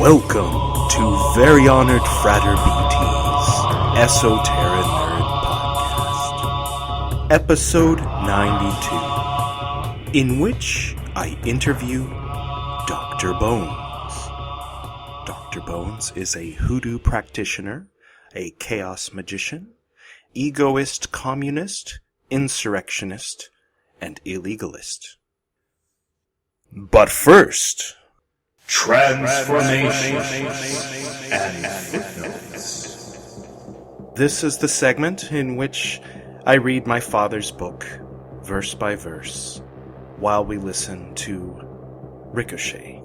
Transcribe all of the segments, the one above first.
Welcome to Very Honored Frater BT's Esoterinerd Podcast, Episode 92, in which I interview Dr. Bones. Dr. Bones is a Hoodoo practitioner, a chaos magician, egoist communist, insurrectionist, and illegalist. But first, Transformations and Footnotes. This is the segment in which I read my father's book, verse by verse, while we listen to Ricochet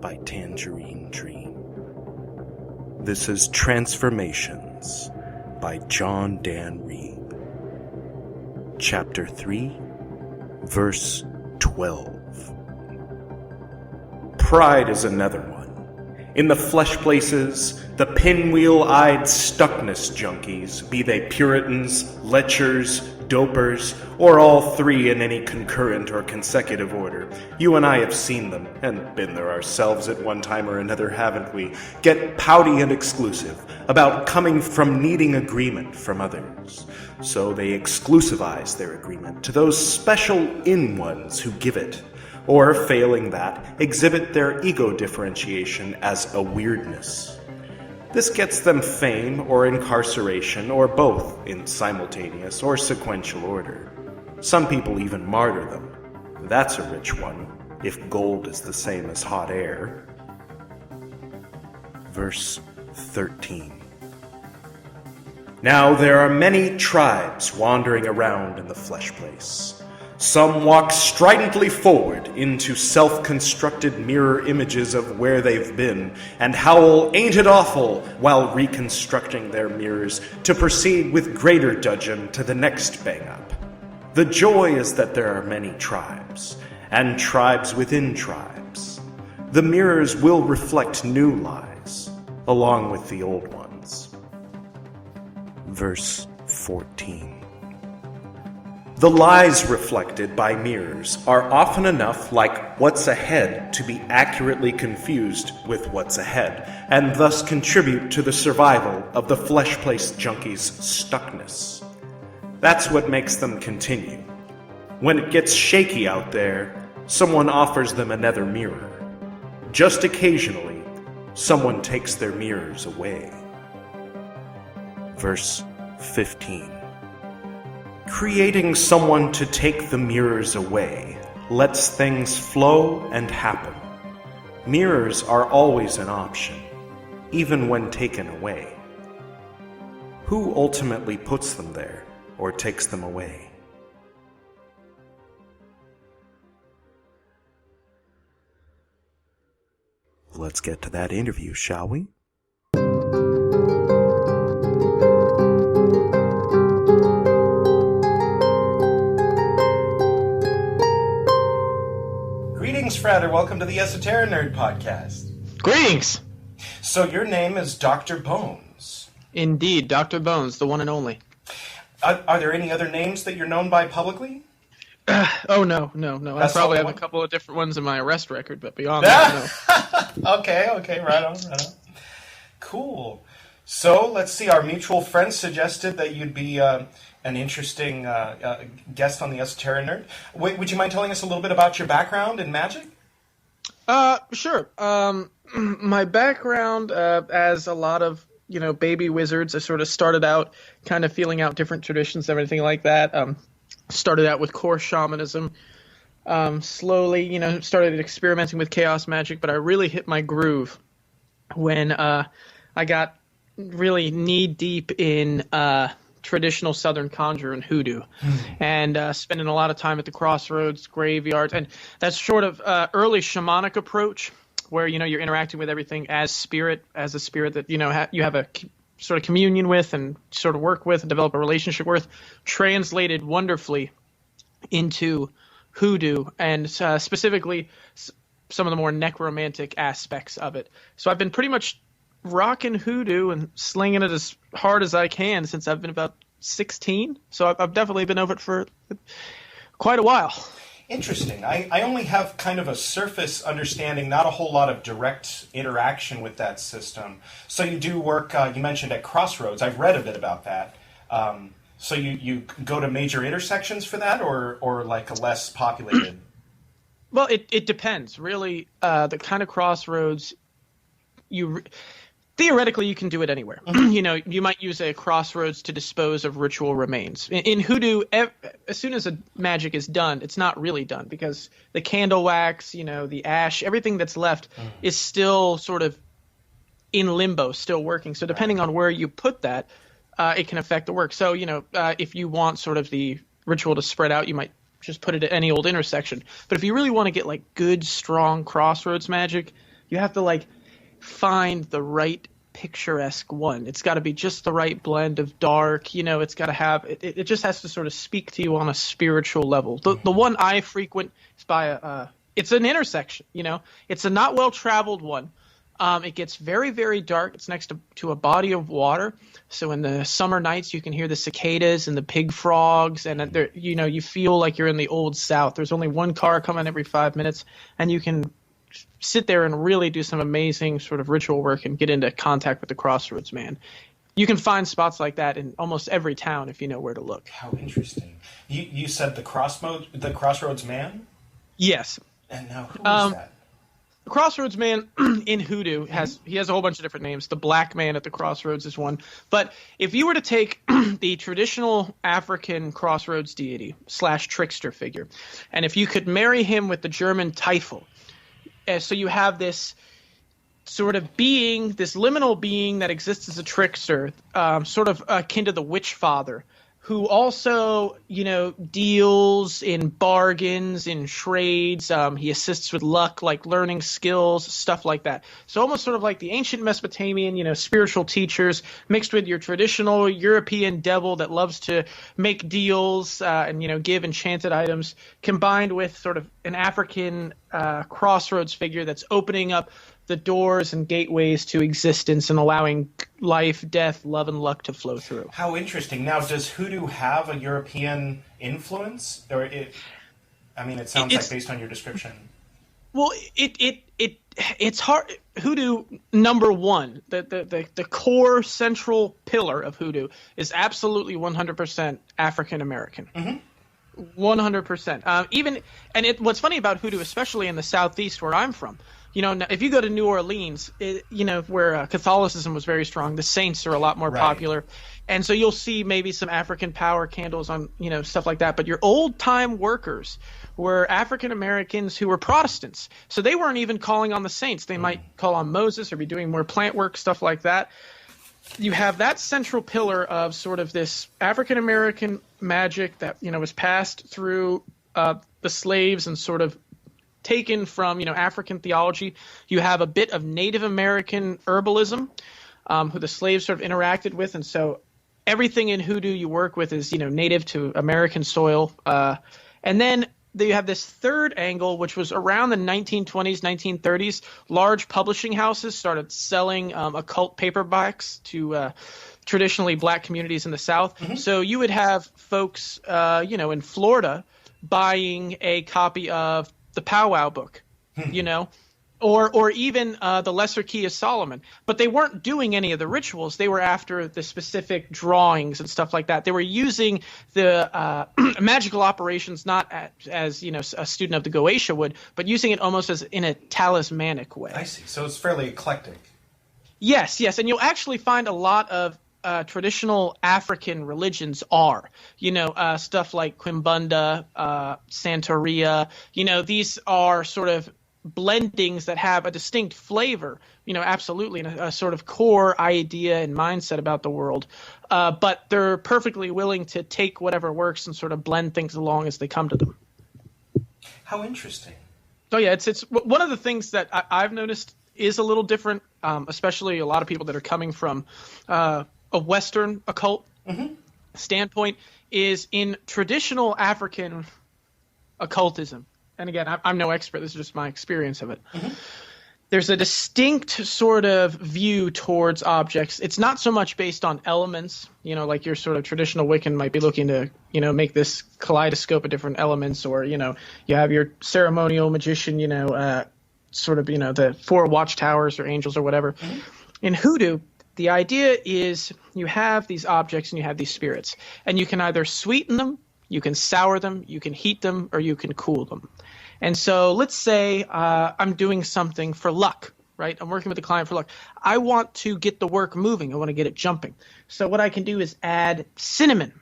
by Tangerine Dream. This is Transformations by John Dan Reeb. Chapter 3, verse 12. Pride is another one. In the flesh places, the pinwheel-eyed stuckness junkies, be they Puritans, lechers, dopers, or all three in any concurrent or consecutive order. You and I have seen them, and been there ourselves at one time or another, haven't we? Get pouty and exclusive about coming from needing agreement from others. So they exclusivize their agreement to those special in-ones who give it. Or, failing that, exhibit their ego differentiation as a weirdness. This gets them fame or incarceration, or both in simultaneous or sequential order. Some people even martyr them. That's a rich one, if gold is the same as hot air. Verse 13. Now there are many tribes wandering around in the flesh place. Some walk stridently forward into self-constructed mirror images of where they've been, and howl, "Ain't it awful?" while reconstructing their mirrors to proceed with greater dudgeon to the next bang-up. The joy is that there are many tribes, and tribes within tribes. The mirrors will reflect new lies, along with the old ones. Verse 14. The lies reflected by mirrors are often enough like what's ahead to be accurately confused with what's ahead, and thus contribute to the survival of the flesh-placed junkie's stuckness. That's what makes them continue. When it gets shaky out there, someone offers them another mirror. Just occasionally, someone takes their mirrors away. Verse 15. Creating someone to take the mirrors away lets things flow and happen. Mirrors are always an option, even when taken away. Who ultimately puts them there or takes them away? Let's get to that interview, shall we? Greetings, Frater. Welcome to the Esoterinerd Podcast. Greetings! So your name is Dr. Bones. Indeed, Dr. Bones, the one and only. Are there any other names that you're known by publicly? No. I probably have a couple of different ones in my arrest record, but beyond that, no. Okay, right on. Cool. So, let's see, our mutual friend suggested that you'd be an interesting guest on the Esoterinerd. Would you mind telling us a little bit about your background in Magick? Sure. My background, as a lot of, baby wizards, I sort of started out kind of feeling out different traditions and everything like that. Started out with core shamanism. Slowly, started experimenting with chaos magic, but I really hit my groove when I got really knee-deep in traditional Southern conjure and Hoodoo, and spending a lot of time at the crossroads, graveyards, and that sort of early shamanic approach where, you're interacting with everything as a spirit that, you have a sort of communion with and sort of work with and develop a relationship with, translated wonderfully into Hoodoo, and specifically some of the more necromantic aspects of it. So I've been pretty much rocking Hoodoo and slinging it as hard as I can since I've been about 16. So I've definitely been over it for quite a while. Interesting. I only have kind of a surface understanding, not a whole lot of direct interaction with that system. So you do work, you mentioned at Crossroads. I've read a bit about that. So you go to major intersections for that, or like a less populated? Well, it depends. Really, the kind of crossroads theoretically, you can do it anywhere. You know, you might use a crossroads to dispose of ritual remains. In Hoodoo, as soon as a magic is done, it's not really done because the candle wax, you know, the ash, everything that's left is still sort of in limbo, still working. So depending on where you put that, it can affect the work. So, you know, if you want sort of the ritual to spread out, you might just put it at any old intersection. But if you really want to get like good, strong crossroads magic, you have to like find the right picturesque one. It's got to be just the right blend of dark, you know, it's got to have it just has to sort of speak to you on a spiritual level. The one I frequent is by it's an intersection, you know, it's a not well traveled one. It gets very, very dark. It's next to a body of water. So in the summer nights, you can hear the cicadas and the pig frogs, and you know, you feel like you're in the old South. There's only one car coming every 5 minutes, and you can sit there and really do some amazing sort of ritual work and get into contact with the crossroads man. You can find spots like that in almost every town if you know where to look. How interesting. You said the crossroads man? Yes. And now who is that? The Crossroads Man in Hoodoo has a whole bunch of different names. The Black Man at the Crossroads is one. But if you were to take the traditional African crossroads deity / trickster figure, and if you could marry him with the German Teufel, so you have this sort of being, this liminal being that exists as a trickster, sort of akin to the Witch Father, who also, you know, deals in bargains, in trades. He assists with luck, like learning skills, stuff like that. So almost sort of like the ancient Mesopotamian, you know, spiritual teachers mixed with your traditional European devil that loves to make deals and, you know, give enchanted items, combined with sort of an African crossroads figure that's opening up the doors and gateways to existence and allowing life, death, love, and luck to flow through. How interesting. Now, does Hoodoo have a European influence? Or it sounds like based on your description. Well, it's hard. Hoodoo, number one, the core central pillar of Hoodoo is absolutely 100% African American. 100%. What's funny about Hoodoo, especially in the Southeast where I'm from, you know, if you go to New Orleans, you know, where Catholicism was very strong, the saints are a lot more popular. And so you'll see maybe some African power candles on, you know, stuff like that. But your old-time workers were African Americans who were Protestants. So they weren't even calling on the saints. They might call on Moses or be doing more plant work, stuff like that. You have that central pillar of sort of this African American magic that, you know, was passed through the slaves and sort of taken from, you know, African theology. You have a bit of Native American herbalism, who the slaves sort of interacted with, and so everything in Hoodoo you work with is, you know, native to American soil. And then you have this third angle, which was around the 1920s, 1930s. Large publishing houses started selling occult paperbacks to traditionally black communities in the South. So you would have folks, you know, in Florida buying a copy of the Powwow book, you know, or even the Lesser Key of Solomon. But they weren't doing any of the rituals. They were after the specific drawings and stuff like that. They were using the magical operations not as, you know, a student of the Goetia would, but using it almost as in a talismanic way. I see. So it's fairly eclectic. Yes. And you'll actually find a lot of traditional African religions are, you know, stuff like Quimbunda, Santeria, you know, these are sort of blendings that have a distinct flavor, you know, absolutely, and a sort of core idea and mindset about the world. But they're perfectly willing to take whatever works and sort of blend things along as they come to them. How interesting. So yeah, it's one of the things that I've noticed is a little different, especially a lot of people that are coming from a Western occult standpoint, is in traditional African occultism. And again, I'm no expert. This is just my experience of it. there's a distinct sort of view towards objects. It's not so much based on elements, like your sort of traditional Wiccan might be looking to, make this kaleidoscope of different elements, or, you have your ceremonial magician, sort of, the 4 watchtowers or angels or whatever. Mm-hmm. In Hoodoo, the idea is you have these objects and you have these spirits, and you can either sweeten them, you can sour them, you can heat them, or you can cool them. And so let's say I'm doing something for luck, right? I'm working with a client for luck. I want to get the work moving. I want to get it jumping. So what I can do is add cinnamon.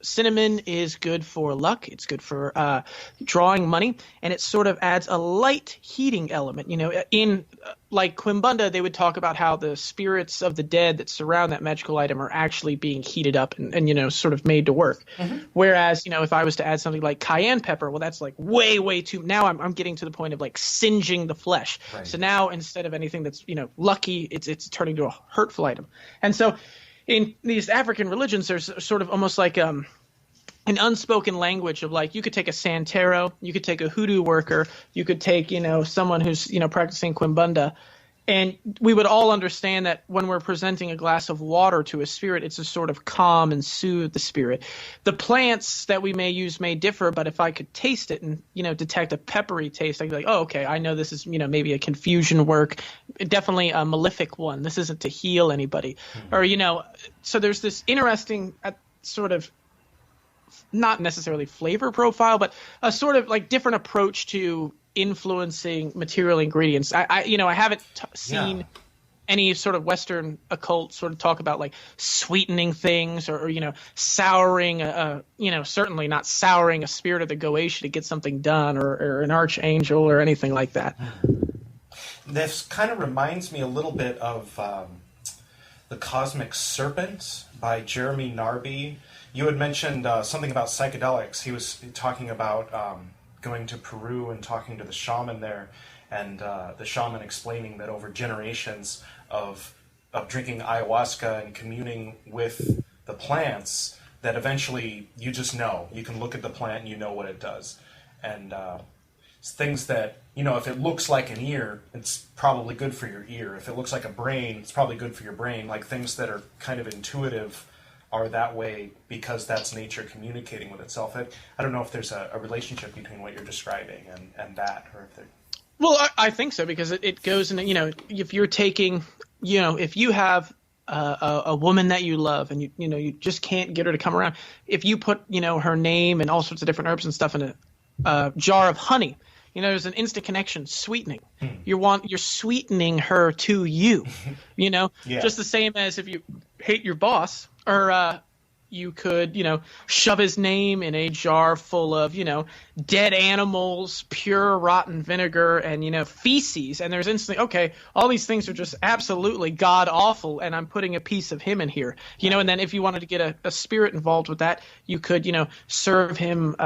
Cinnamon is good for luck. It's good for drawing money, and it sort of adds a light heating element. In like Quimbunda, they would talk about how the spirits of the dead that surround that magical item are actually being heated up and sort of made to work. Mm-hmm. Whereas, if I was to add something like cayenne pepper, well, that's like way too. Now I'm getting to the point of like singeing the flesh. Right. So now instead of anything that's lucky, it's turning to a hurtful item. And so in these African religions, there's sort of almost like an unspoken language of like, you could take a Santero, you could take a Hoodoo worker, you could take, someone who's, practicing Quimbunda. And we would all understand that when we're presenting a glass of water to a spirit, it's to sort of calm and soothe the spirit. The plants that we may use may differ, but if I could taste it and, detect a peppery taste, I'd be like, oh, okay, I know this is, maybe a confusion work, definitely a malefic one. This isn't to heal anybody. Mm-hmm. Or, so there's this interesting sort of, not necessarily flavor profile, but a sort of like different approach to influencing material ingredients. I haven't seen any sort of Western occult sort of talk about like sweetening things or souring certainly not souring a spirit of the Goetia to get something done or an archangel or anything like that. This kind of reminds me a little bit of The Cosmic Serpent by Jeremy Narby. You had mentioned something about psychedelics. He was talking about going to Peru and talking to the shaman there, and the shaman explaining that over generations of drinking ayahuasca and communing with the plants, that eventually you just know. You can look at the plant and you know what it does. And it's things that, if it looks like an ear, it's probably good for your ear. If it looks like a brain, it's probably good for your brain. Like things that are kind of intuitive are that way because that's nature communicating with itself. I don't know if there's a relationship between what you're describing and that, or if they're... Well, I think so, because it goes into, if you're taking, if you have a woman that you love and you just can't get her to come around, if you put, her name and all sorts of different herbs and stuff in a jar of honey, there's an instant connection, sweetening. You're sweetening her to you, Yeah. Just the same as if you hate your boss, or you could, shove his name in a jar full of, dead animals, pure rotten vinegar, and, feces. And there's instantly, okay, all these things are just absolutely god awful, and I'm putting a piece of him in here. And then if you wanted to get a spirit involved with that, you could, serve him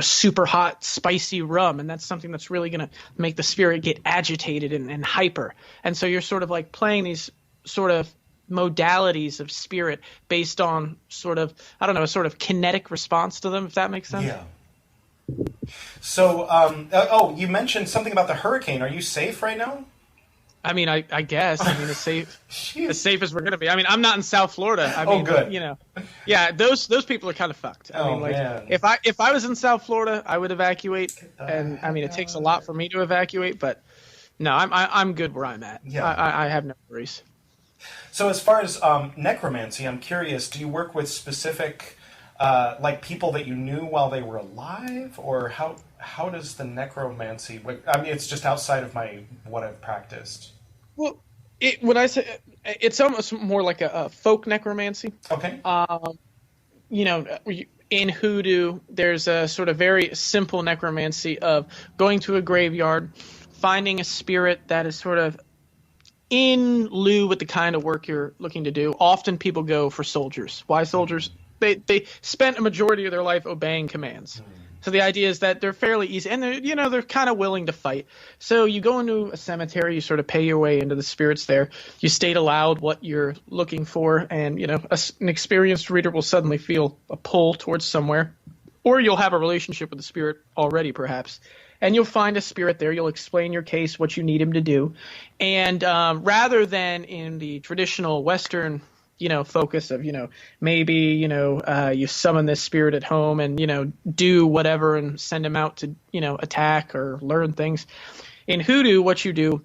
super hot, spicy rum, and that's something that's really going to make the spirit get agitated and hyper. And so you're sort of like playing these sort of modalities of spirit based on sort of, a sort of kinetic response to them, if that makes sense. Yeah. So, you mentioned something about the hurricane. Are you safe right now? I mean, I guess. I mean, as safe as we're going to be. I mean, I'm not in South Florida. I mean, good. Yeah, those people are kind of fucked. I mean, like, man. If I was in South Florida, I would evacuate. And I mean, it takes a lot for me to evacuate, but no, I'm good where I'm at. Yeah. I have no worries. So as far as necromancy, I'm curious, do you work with specific, like people that you knew while they were alive? Or how does the necromancy work? I mean, it's just outside of what I've practiced. Well, when I say, it's almost more like a folk necromancy. Okay. In Hoodoo, there's a sort of very simple necromancy of going to a graveyard, finding a spirit that is sort of in lieu with the kind of work you're looking to do. Often people go for soldiers. Why soldiers? They spent a majority of their life obeying commands. So the idea is that they're fairly easy, and they're kind of willing to fight. So you go into a cemetery, you sort of pay your way into the spirits there. You state aloud what you're looking for, and an experienced reader will suddenly feel a pull towards somewhere. or you'll have a relationship with the spirit already, perhaps. And you'll find a spirit there. You'll explain your case, what you need him to do. And rather than in the traditional Western, focus of, maybe, you summon this spirit at home and, do whatever and send him out to, attack or learn things. In Hoodoo, what you do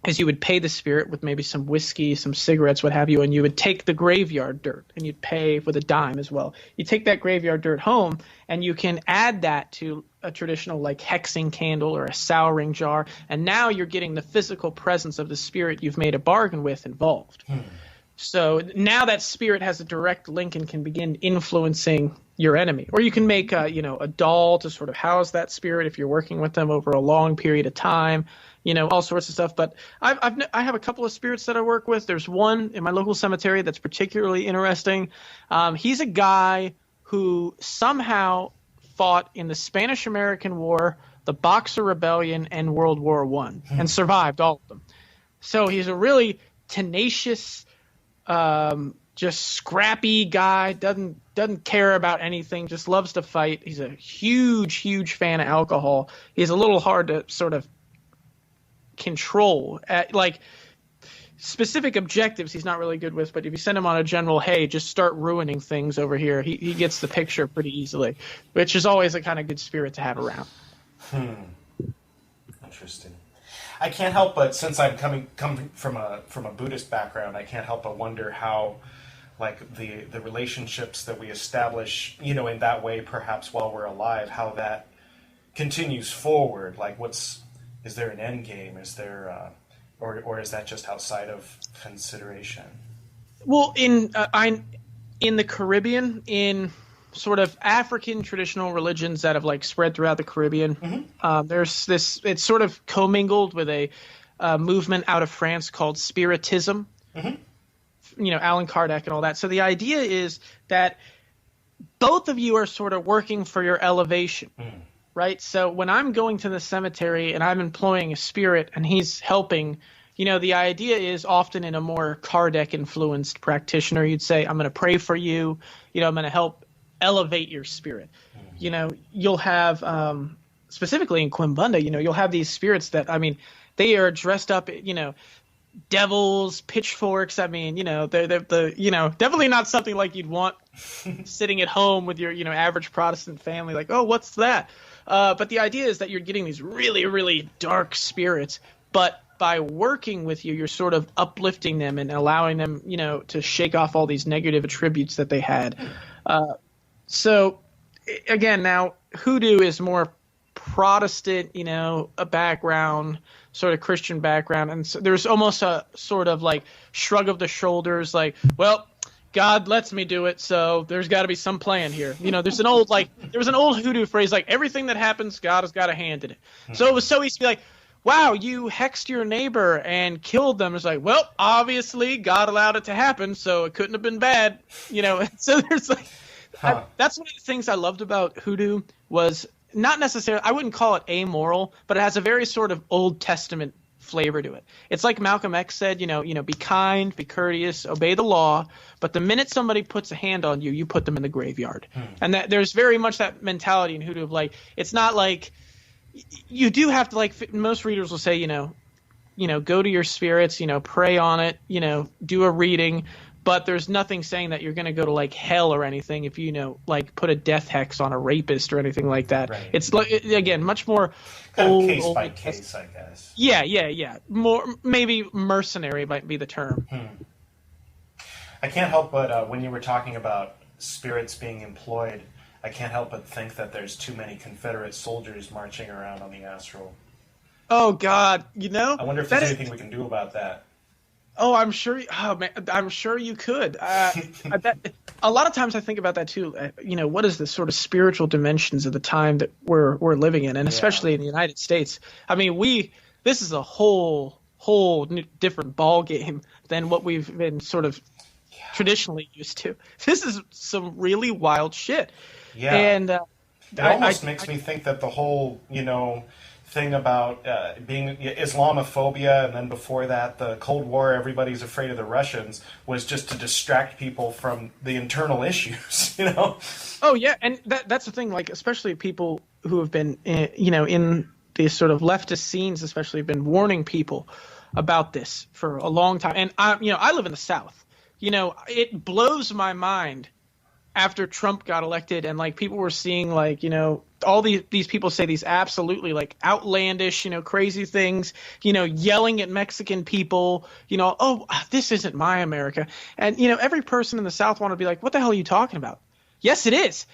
is you would pay the spirit with maybe some whiskey, some cigarettes, what have you, and you would take the graveyard dirt and you'd pay with a dime as well. You take that graveyard dirt home and you can add that to a traditional like hexing candle or a souring jar, and now you're getting the physical presence of the spirit you've made a bargain with involved. So now that spirit has a direct link and can begin influencing your enemy. Or you can make a doll to sort of house that spirit if you're working with them over a long period of time. All sorts of stuff. But I have a couple of spirits that I work with. There's one in my local cemetery that's particularly interesting. He's a guy who somehow fought in the Spanish-American War, the Boxer Rebellion, and World War I, and survived all of them. So he's a really tenacious, just scrappy guy, doesn't care about anything, just loves to fight. He's a huge fan of alcohol. He's a little hard to sort of control. Like specific objectives he's not really good with, but if you send him on a general, hey, just start ruining things over here, he gets the picture pretty easily, which is always a kind of good spirit to have around. Interesting. I can't help but, since I'm coming from a Buddhist background, I can't help but wonder how, like, the relationships that we establish, in that way, perhaps while we're alive, how that continues forward. Like, is there an end game? Is there, or is that just outside of consideration? Well, in the Caribbean, in sort of African traditional religions that have like spread throughout the Caribbean, there's this. It's sort of commingled with a movement out of France called Spiritism. Allan Kardec and all that. So the idea is that both of you are sort of working for your elevation. Right? So when I'm going to the cemetery and I'm employing a spirit and he's helping, the idea is often in a more Kardec-influenced practitioner, you'd say, I'm going to pray for you, I'm going to help elevate your spirit. You'll have, specifically in Quimbunda, you'll have these spirits that, they are dressed up, devils, pitchforks. They're definitely not something like you'd want sitting at home with your, average Protestant family, like, oh, what's that? But the idea is that you're getting these really, really dark spirits, but by working with you, you're sort of uplifting them and allowing them, to shake off all these negative attributes that they had. So, again, now Hoodoo is more Protestant, a background, sort of Christian background, and so there's almost a sort of like shrug of the shoulders, like, well, God lets me do it, so there's got to be some plan here. There was an old Hoodoo phrase like, everything that happens, God has got a hand in it. So it was so easy to be like, wow, you hexed your neighbor and killed them. It's like, well, obviously God allowed it to happen, so it couldn't have been bad. So there's like, that's one of the things I loved about Hoodoo was not necessarily, I wouldn't call it amoral, but it has a very sort of Old Testament flavor to it. It's like Malcolm X said, be kind, be courteous, obey the law, but the minute somebody puts a hand on you, you put them in the graveyard. And that there's very much that mentality in Hoodoo of like, it's not like you do have to, like, most readers will say, go to your spirits, pray on it, do a reading, but there's nothing saying that you're going to go to like hell or anything if like put a death hex on a rapist or anything like that. Right. It's like, again, much more kind of case by case, I guess. Yeah. More maybe mercenary might be the term. I can't help but when you were talking about spirits being employed, I can't help but think that there's too many Confederate soldiers marching around on the astral. Oh God, I wonder if there's anything we can do about that. Oh, I'm sure. Oh man, I'm sure you could. I bet, a lot of times I think about that too. What is the sort of spiritual dimensions of the time that we're living in, and especially in the United States? This is a whole different ball game than what we've been sort of traditionally used to. This is some really wild shit. Yeah, and it almost makes me think that the whole thing about being Islamophobia, and then before that, the Cold War, everybody's afraid of the Russians, was just to distract people from the internal issues, you know? Oh, yeah, and that's the thing, like, especially people who have been, in these sort of leftist scenes, especially, have been warning people about this for a long time. And, I live in the South. It blows my mind after Trump got elected and, like, people were seeing, like, all these people say these absolutely, like, outlandish, crazy things, yelling at Mexican people, oh, this isn't my America. And, every person in the South want to be like, what the hell are you talking about? Yes, it is.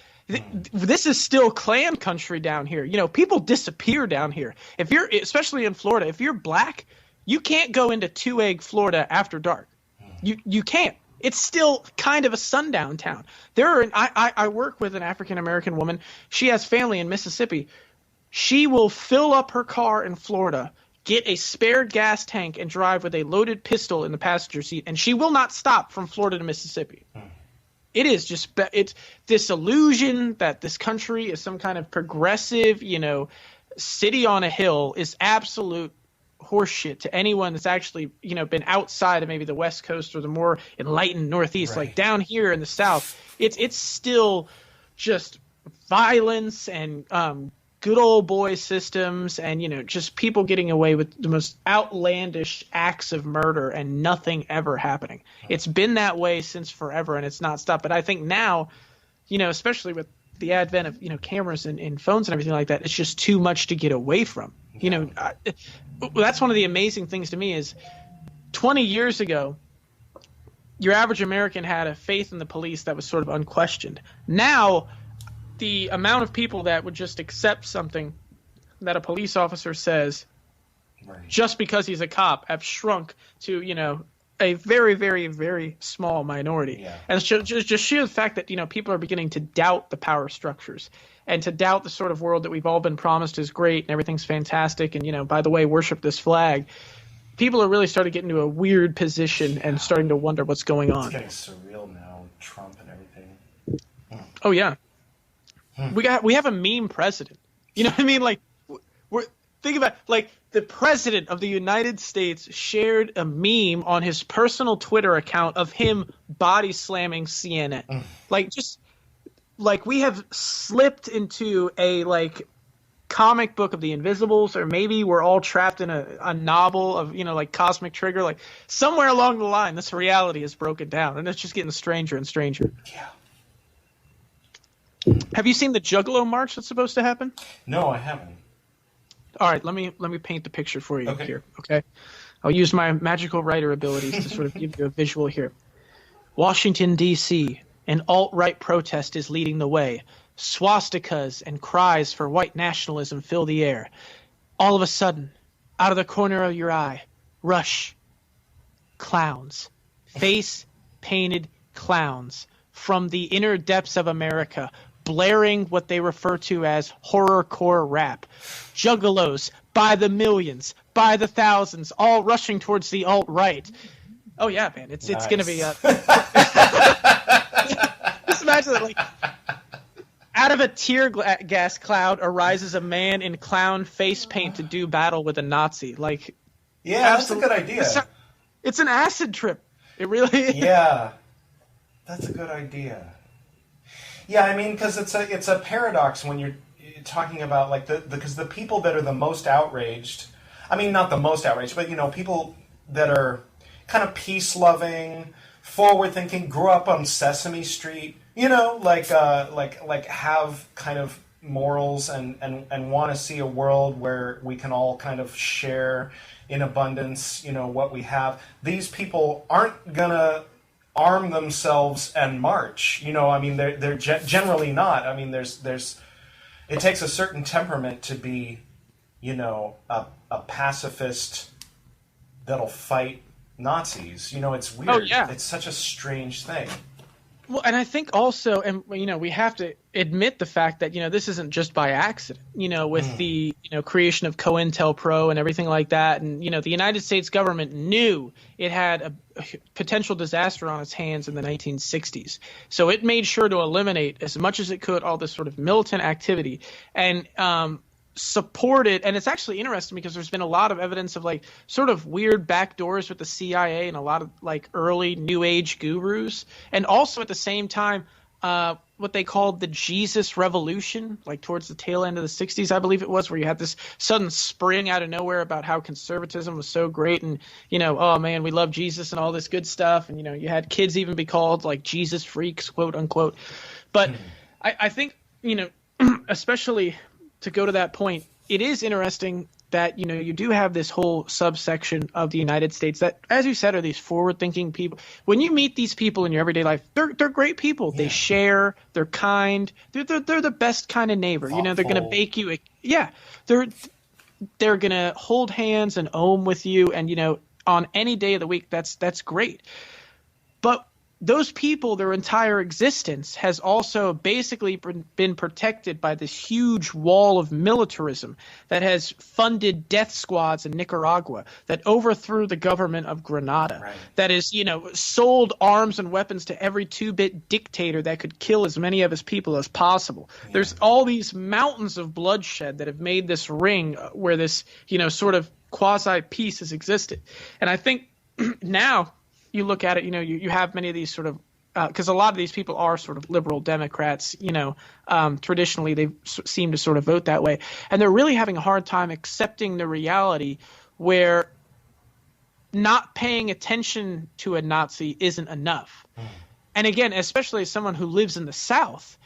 This is still Klan country down here. People disappear down here. If you're, especially in Florida, if you're black, you can't go into Two Egg, Florida after dark. You can't. It's still kind of a sundown town. I work with an African-American woman. She has family in Mississippi. She will fill up her car in Florida, get a spare gas tank, and drive with a loaded pistol in the passenger seat, and she will not stop from Florida to Mississippi. It is just – it's this illusion that this country is some kind of progressive, city on a hill is absolute – horseshit to anyone that's actually been outside of maybe the West Coast or the more enlightened Northeast. Right. Like down here in the South, it's still just violence and good old boy systems and just people getting away with the most outlandish acts of murder and nothing ever happening. It's been that way since forever and it's not stopped. But I think now, especially with the advent of cameras and phones and everything like that, it's just too much to get away from. That's one of the amazing things to me is 20 years ago, your average American had a faith in the police that was sort of unquestioned. Now, the amount of people that would just accept something that a police officer says just because he's a cop have shrunk to, a very, very, very small minority. Yeah. And it's just sheer the fact that, people are beginning to doubt the power structures and to doubt the sort of world that we've all been promised is great and everything's fantastic and, by the way, worship this flag. People are really starting to get into a weird position and starting to wonder what's going on. It's getting surreal now, Trump and everything. Oh, yeah. We have a meme president. You know what I mean? Like, think about like the president of the United States shared a meme on his personal Twitter account of him body slamming CNN. Like we have slipped into a like comic book of the Invisibles, or maybe we're all trapped in a novel of like Cosmic Trigger. Like somewhere along the line, this reality is broken down, and it's just getting stranger and stranger. Yeah. Have you seen the Juggalo March that's supposed to happen? No, I haven't. All right, let me paint the picture for you here, okay? I'll use my magical writer abilities to sort of give you a visual here. Washington, D.C., an alt-right protest is leading the way. Swastikas and cries for white nationalism fill the air. All of a sudden, out of the corner of your eye, rush clowns, face-painted clowns from the inner depths of America, blaring what they refer to as horrorcore rap. Juggalos by the millions, by the thousands, all rushing towards the alt-right. Oh yeah, man, it's going to be just imagine that, like, out of a tear gas cloud arises a man in clown face paint to do battle with a Nazi. Like, yeah, that's a good idea. It's an acid trip. It really is. Yeah, that's a good idea. Yeah, I mean, because it's a paradox when you're talking about like because the people that are the most outraged, I mean, not the most outraged, but people that are kind of peace-loving, forward-thinking, grew up on Sesame Street, like have kind of morals and want to see a world where we can all kind of share in abundance, what we have. These people aren't gonna arm themselves and march. I mean, they're generally not. I mean, there's it takes a certain temperament to be, a pacifist that'll fight Nazis. It's weird. Oh, yeah. It's such a strange thing. Well, and I think also, and we have to admit the fact that this isn't just by accident. With the creation of COINTELPRO and everything like that, and the United States government knew it had a potential disaster on its hands in the 1960s, so it made sure to eliminate as much as it could all this sort of militant activity. And support it. And it's actually interesting because there's been a lot of evidence of like sort of weird backdoors with the CIA and a lot of like early New Age gurus. And also at the same time, what they called the Jesus Revolution, like towards the tail end of the 60s, I believe it was, where you had this sudden spring out of nowhere about how conservatism was so great and, you know, oh man, we love Jesus and all this good stuff. And, you know, you had kids even be called like Jesus freaks, quote unquote. But I think, you know, especially to go to that point, it is interesting that, you know, you do have this whole subsection of the United States that, as you said, are these forward-thinking people. When you meet these people in your everyday life, they're great people. Yeah. They share. They're kind. They're the best kind of neighbor. Thoughtful. You know, they're going to bake you. They're going to hold hands and ohm with you. And, you know, on any day of the week, that's great. But those people, their entire existence has also basically been protected by this huge wall of militarism that has funded death squads in Nicaragua, that overthrew the government of Grenada, right. That is, you know, sold arms and weapons to every two-bit dictator that could kill as many of his people as possible. Yeah. There's all these mountains of bloodshed that have made this ring where this, you know, sort of quasi-peace has existed. And I think now you look at it, you know, you have many of these sort of because a lot of these people are sort of liberal Democrats, you know, traditionally they seem to sort of vote that way. And they're really having a hard time accepting the reality where not paying attention to a Nazi isn't enough. And again, especially as someone who lives in the South,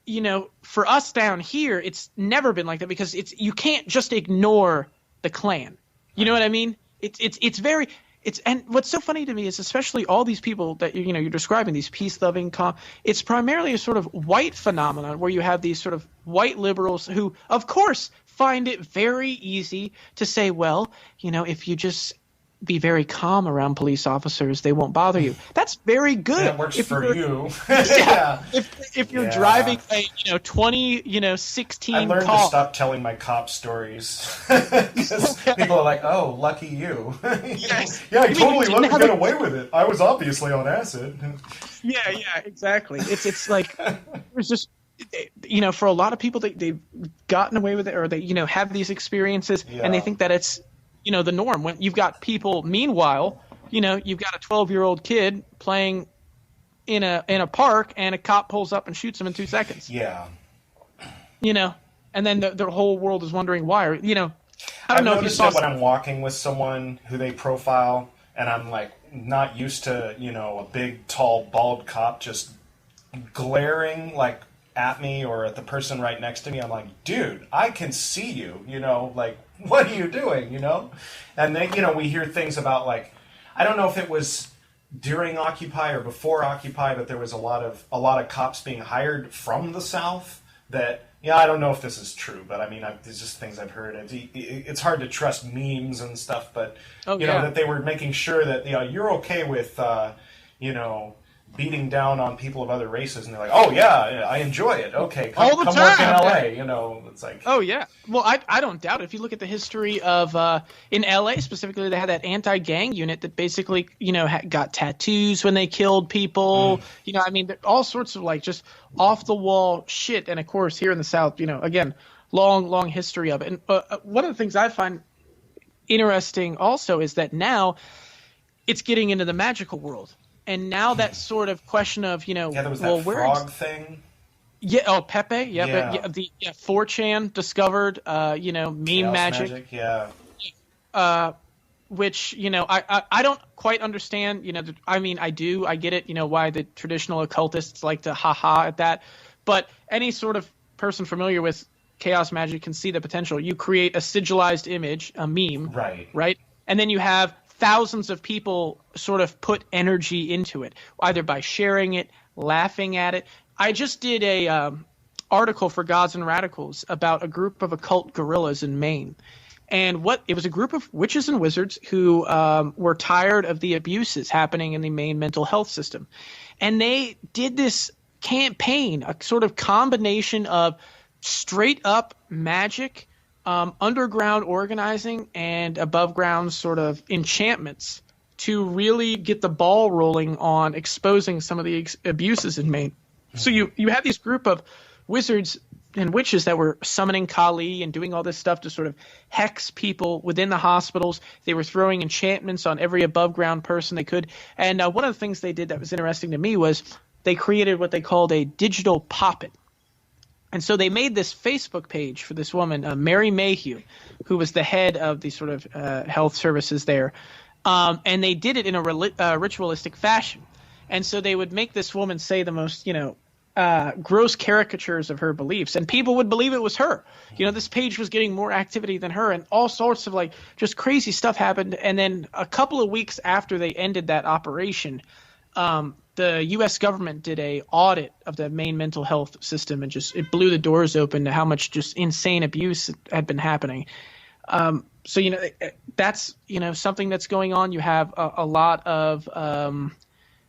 you know, for us down here, it's never been like that because you can't just ignore the Klan. You know what I mean? It's very... and what's so funny to me is especially all these people that you're describing, these peace-loving, it's primarily a sort of white phenomenon where you have these sort of white liberals who, of course, find it very easy to say, well, you know, if you just be very calm around police officers, they won't bother you. That's very good. That works for you. Yeah. If you're driving a 2016 I learned to stop telling my cop stories. People are like, "Oh, lucky you." Yes. Yeah, I totally let me get away with it. I was obviously on acid. Yeah, exactly. It's like it's just, you know, for a lot of people they've gotten away with it, or they, you know, have these experiences and they think that it's, you know, the norm. When you've got people, meanwhile, you know, you've got a 12-year-old kid playing in a park and a cop pulls up and shoots him in 2 seconds. Yeah. You know, and then the whole world is wondering why. Or, you know, I've noticed that when I'm walking with someone who they profile and I'm like not used to, you know, a big, tall, bald cop just glaring like at me or at the person right next to me, I'm like, dude, I can see you, you know, like, what are you doing, you know? And then, you know, we hear things about, like, I don't know if it was during Occupy or before Occupy, but there was a lot of cops being hired from the South that, yeah, I don't know if this is true, but I mean, there's just things I've heard. It's hard to trust memes and stuff, but, you know, that they were making sure that, you know, you're okay with, you know, beating down on people of other races, and they're like, "Oh yeah, I enjoy it. Okay, come work in LA." You know, it's like, oh yeah. Well, I don't doubt it. If you look at the history of in LA specifically, they had that anti-gang unit that basically, you know, got tattoos when they killed people. You know, I mean, all sorts of like just off the wall shit. And of course, here in the South, you know, again, long history of it. And one of the things I find interesting also is that now it's getting into the magical world. And now that sort of question of, you know, there was that frog thing. Yeah, oh, Pepe, but the 4chan discovered, you know, meme Chaos magic. Yeah. Which, you know, I don't quite understand, you know, I mean, I get it, you know, why the traditional occultists like to ha-ha at that. But any sort of person familiar with chaos magic can see the potential. You create a sigilized image, a meme. Right? And then you have thousands of people sort of put energy into it, either by sharing it, laughing at it. I just did a article for Gods and Radicals about a group of occult guerrillas in Maine. And it was a group of witches and wizards who were tired of the abuses happening in the Maine mental health system. And they did this campaign, a sort of combination of straight up magic, underground organizing, and above ground sort of enchantments to really get the ball rolling on exposing some of the abuses in Maine. So you have this group of wizards and witches that were summoning Kali and doing all this stuff to sort of hex people within the hospitals. They were throwing enchantments on every above ground person they could. And one of the things they did that was interesting to me was they created what they called a digital poppet. And so they made this Facebook page for this woman, Mary Mayhew, who was the head of the sort of health services there. And they did it in a ritualistic fashion. And so they would make this woman say the most, gross caricatures of her beliefs, and people would believe it was her. This page was getting more activity than her, and all sorts of just crazy stuff happened. And then a couple of weeks after they ended that operation, the U.S. government did a audit of the main mental health system, and it blew the doors open to how much just insane abuse had been happening. So that's something that's going on. You have a lot of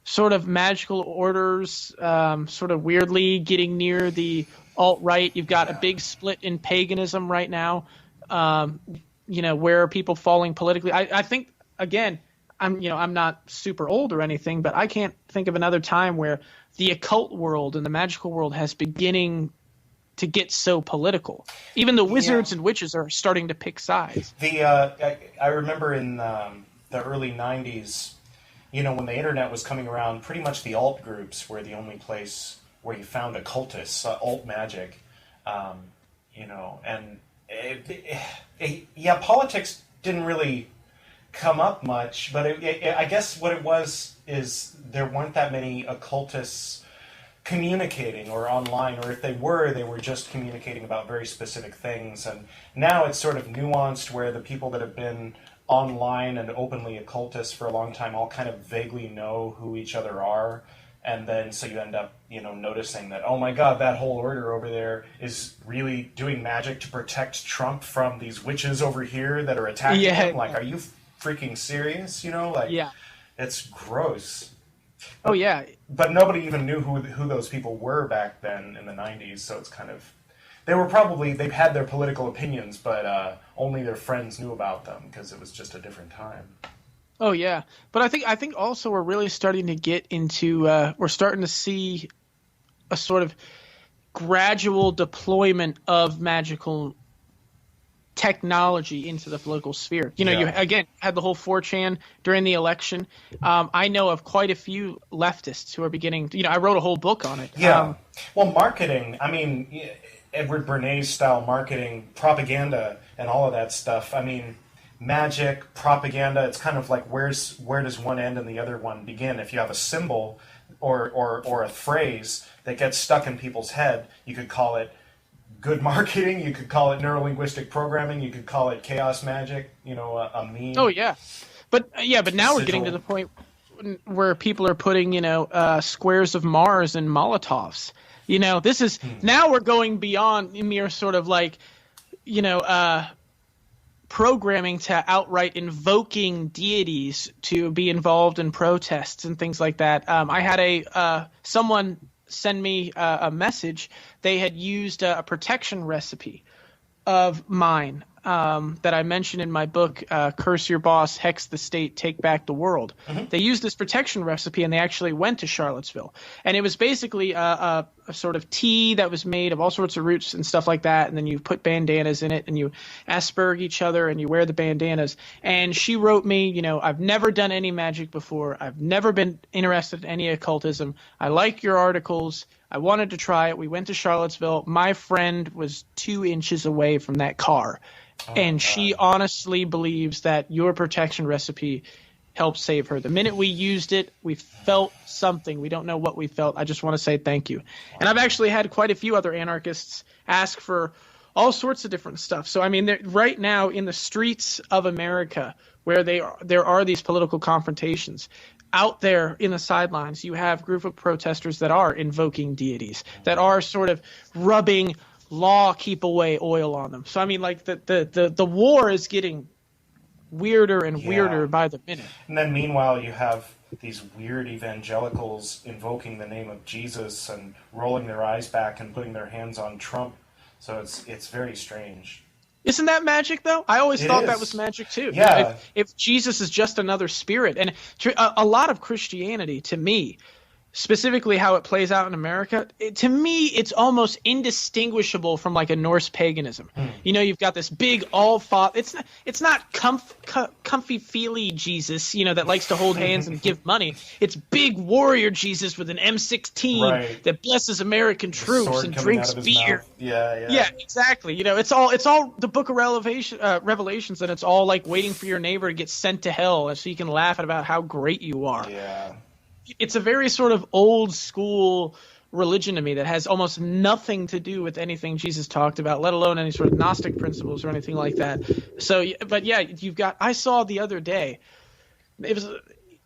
sort of magical orders, sort of weirdly getting near the alt-right. You've got a big split in paganism right now. Where are people falling politically? I think, again, I'm not super old or anything, but I can't think of another time where the occult world and the magical world has beginning to get so political. Even the wizards and witches are starting to pick sides. I remember in the early 90s, when the internet was coming around, pretty much the alt groups were the only place where you found occultists, alt magic, and politics didn't really come up much, but I guess what it was is there weren't that many occultists communicating or online, or if they were just communicating about very specific things. And now it's sort of nuanced, where the people that have been online and openly occultists for a long time all kind of vaguely know who each other are. And then so you end up, noticing that, oh my God, that whole order over there is really doing magic to protect Trump from these witches over here that are attacking him. Like, are you freaking serious? It's gross. Oh yeah. But nobody even knew who those people were back then in the 90s, so it's kind of, they've had their political opinions, but only their friends knew about them because it was just a different time. Oh yeah, but I think also we're really starting to get into we're starting to see a sort of gradual deployment of magical technology into the political sphere. You again had the whole 4chan during the election. I know of quite a few leftists who are beginning. I wrote a whole book on it. Yeah. Well, marketing. I mean, Edward Bernays style marketing, propaganda, and all of that stuff. I mean, magic, propaganda. It's kind of like where does one end and the other one begin? If you have a symbol or a phrase that gets stuck in people's head, you could call it good marketing, you could call it neurolinguistic programming, you could call it chaos magic, a meme. Oh yeah, but now we're getting to the point where people are putting squares of Mars and Molotovs. This is now we're going beyond mere sort of programming to outright invoking deities to be involved in protests and things like that. I had someone send me a message. They had used a protection recipe of mine that I mentioned in my book, Curse Your Boss, Hex the State, Take Back the World. Mm-hmm. They used this protection recipe, and they actually went to Charlottesville. And it was basically a sort of tea that was made of all sorts of roots and stuff like that, and then you put bandanas in it, and you asperge each other, and you wear the bandanas. And she wrote me, I've never done any magic before. I've never been interested in any occultism. I like your articles. I wanted to try it. We went to Charlottesville. My friend was 2 inches away from that car. And she honestly believes that your protection recipe helped save her. The minute we used it, we felt something. We don't know what we felt. I just want to say thank you. And I've actually had quite a few other anarchists ask for all sorts of different stuff. So, I mean, right now in the streets of America, where there are these political confrontations, out there in the sidelines, you have a group of protesters that are invoking deities, that are sort of rubbing law keep away oil on them. So I mean, like the war is getting weirder and weirder by the minute. And then meanwhile, you have these weird evangelicals invoking the name of Jesus and rolling their eyes back and putting their hands on Trump. So it's very strange. Isn't that magic, though? I always thought that was magic, too. Yeah. If Jesus is just another spirit. And a lot of Christianity, to me, specifically how it plays out in America, to me, it's almost indistinguishable from like a Norse paganism. You know, you've got this big it's not comfy feely Jesus, you know, that likes to hold hands and give money. It's big warrior Jesus with an M16 that blesses American troops and drinks beer. Yeah, exactly. You know, it's all the Book of Revelations, and it's all like waiting for your neighbor to get sent to hell so you can laugh about how great you are. Yeah. It's a very sort of old school religion to me that has almost nothing to do with anything Jesus talked about, let alone any sort of Gnostic principles or anything like that. So, but yeah, I saw the other day, it was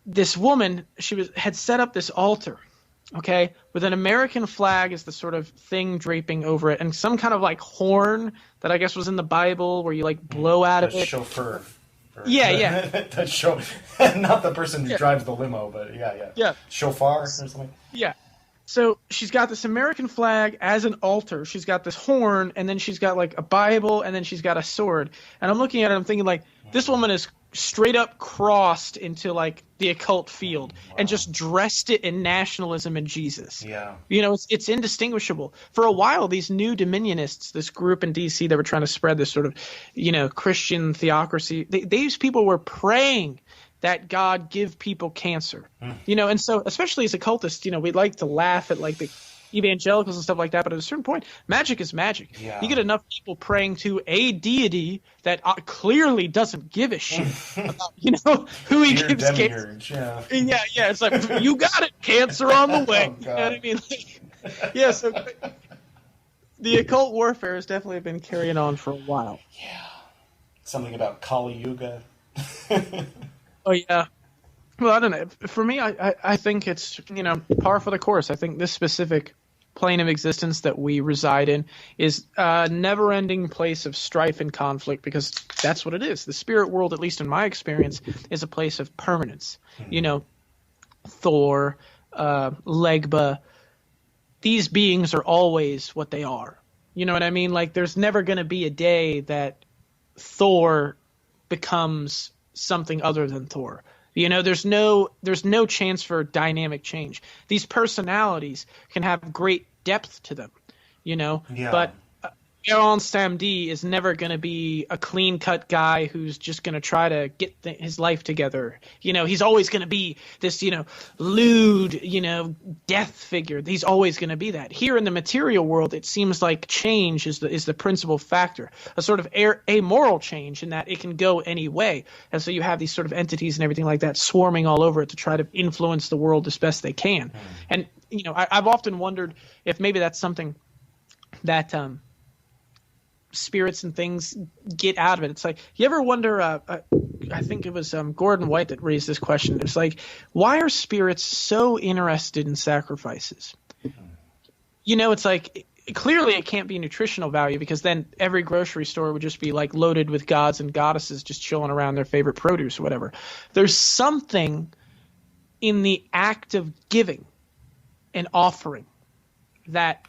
this woman, had set up this altar, okay, with an American flag as the sort of thing draping over it, and some kind of like horn that I guess was in the Bible where you like blow out of it. Chauffeur. Yeah. Not the person who drives the limo, but yeah. Shofar or something. Yeah. So she's got this American flag as an altar. She's got this horn, and then she's got like a Bible, and then she's got a sword. And I'm looking at it, I'm thinking like, this woman is straight up crossed into like the occult field and just dressed it in nationalism and Jesus. Yeah. You know, it's indistinguishable. For a while, these new dominionists, this group in DC that were trying to spread this sort of, you know, Christian theocracy, these people were praying that God give people cancer. You know, and so especially as occultists, you know, we like to laugh at like the evangelicals and stuff like that, but at a certain point, magic is magic. Yeah. You get enough people praying to a deity that clearly doesn't give a shit about, you know, who he gives cancer. Yeah, it's like, you got it, cancer on the way. You know what I mean? Like, so the occult warfare has definitely been carrying on for a while. Yeah. Something about Kali Yuga. Oh, yeah. Well, I don't know. For me, I think it's, you know, par for the course. I think this specific plane of existence that we reside in is a never-ending place of strife and conflict, because that's what it is. The spirit world, at least in my experience, is a place of permanence. You know, Thor, Legba, these beings are always what they are. You know what I mean? Like, there's never going to be a day that Thor becomes something other than Thor. You know, there's no chance for dynamic change. These personalities can have great depth to them, you know, but Aaron Samdi is never going to be a clean-cut guy who's just going to try to get his life together. You know, he's always going to be this, you know, lewd, you know, death figure. He's always going to be that. Here in the material world, it seems like change is the principal factor, a sort of amoral change in that it can go any way. And so you have these sort of entities and everything like that swarming all over it to try to influence the world as best they can. And, you know, I've often wondered if maybe that's something that spirits and things get out of it. It's like, you ever wonder, I think it was Gordon White that raised this question. It's like, why are spirits so interested in sacrifices? You know, it's like, clearly it can't be nutritional value, because then every grocery store would just be like loaded with gods and goddesses just chilling around their favorite produce or whatever. There's something in the act of giving an offering that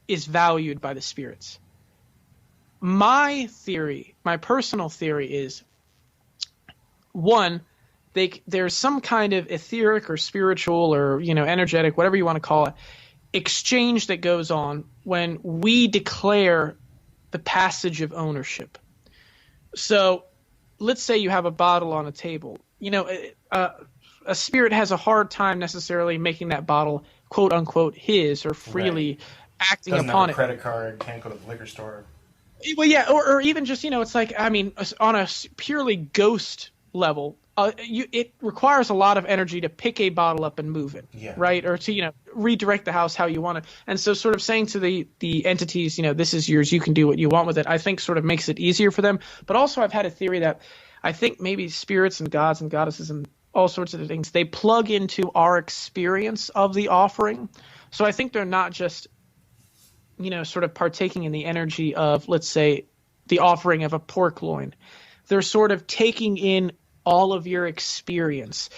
is valued by the spirits. My theory, my personal theory is, one, there's some kind of etheric or spiritual or, you know, energetic, whatever you want to call it, exchange that goes on when we declare the passage of ownership. So let's say you have a bottle on a table. You know, a spirit has a hard time necessarily making that bottle, quote unquote, his, or freely acting Doesn't upon have a it. credit card, can't go to the liquor store. Well, yeah, or even just, you know, it's like, I mean, on a purely ghost level, it requires a lot of energy to pick a bottle up and move it, right? Or to, you know, redirect the house how you want it. And so sort of saying to the entities, you know, this is yours, you can do what you want with it, I think sort of makes it easier for them. But also I've had a theory that I think maybe spirits and gods and goddesses and all sorts of things, they plug into our experience of the offering. So I think they're not just, you know, sort of partaking in the energy of, let's say, the offering of a pork loin. They're sort of taking in all of your experience,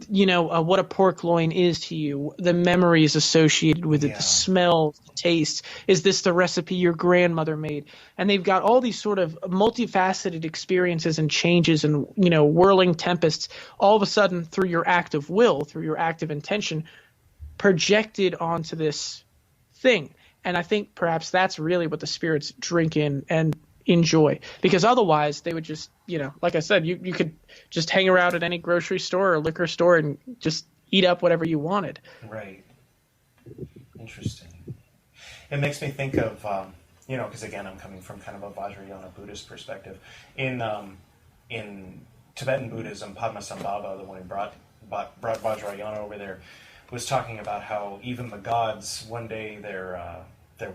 you know, what a pork loin is to you, the memories associated with it, the smell, the taste. Is this the recipe your grandmother made? And they've got all these sort of multifaceted experiences and changes and, you know, whirling tempests all of a sudden through your act of will, through your act of intention, projected onto this thing. And I think perhaps that's really what the spirits drink in and enjoy, because otherwise they would just, like I said, you could just hang around at any grocery store or liquor store and just eat up whatever you wanted. Right. Interesting. It makes me think of, because again, I'm coming from kind of a Vajrayana Buddhist perspective. In Tibetan Buddhism, Padmasambhava, the one who brought Vajrayana over there, was talking about how even the gods, one day their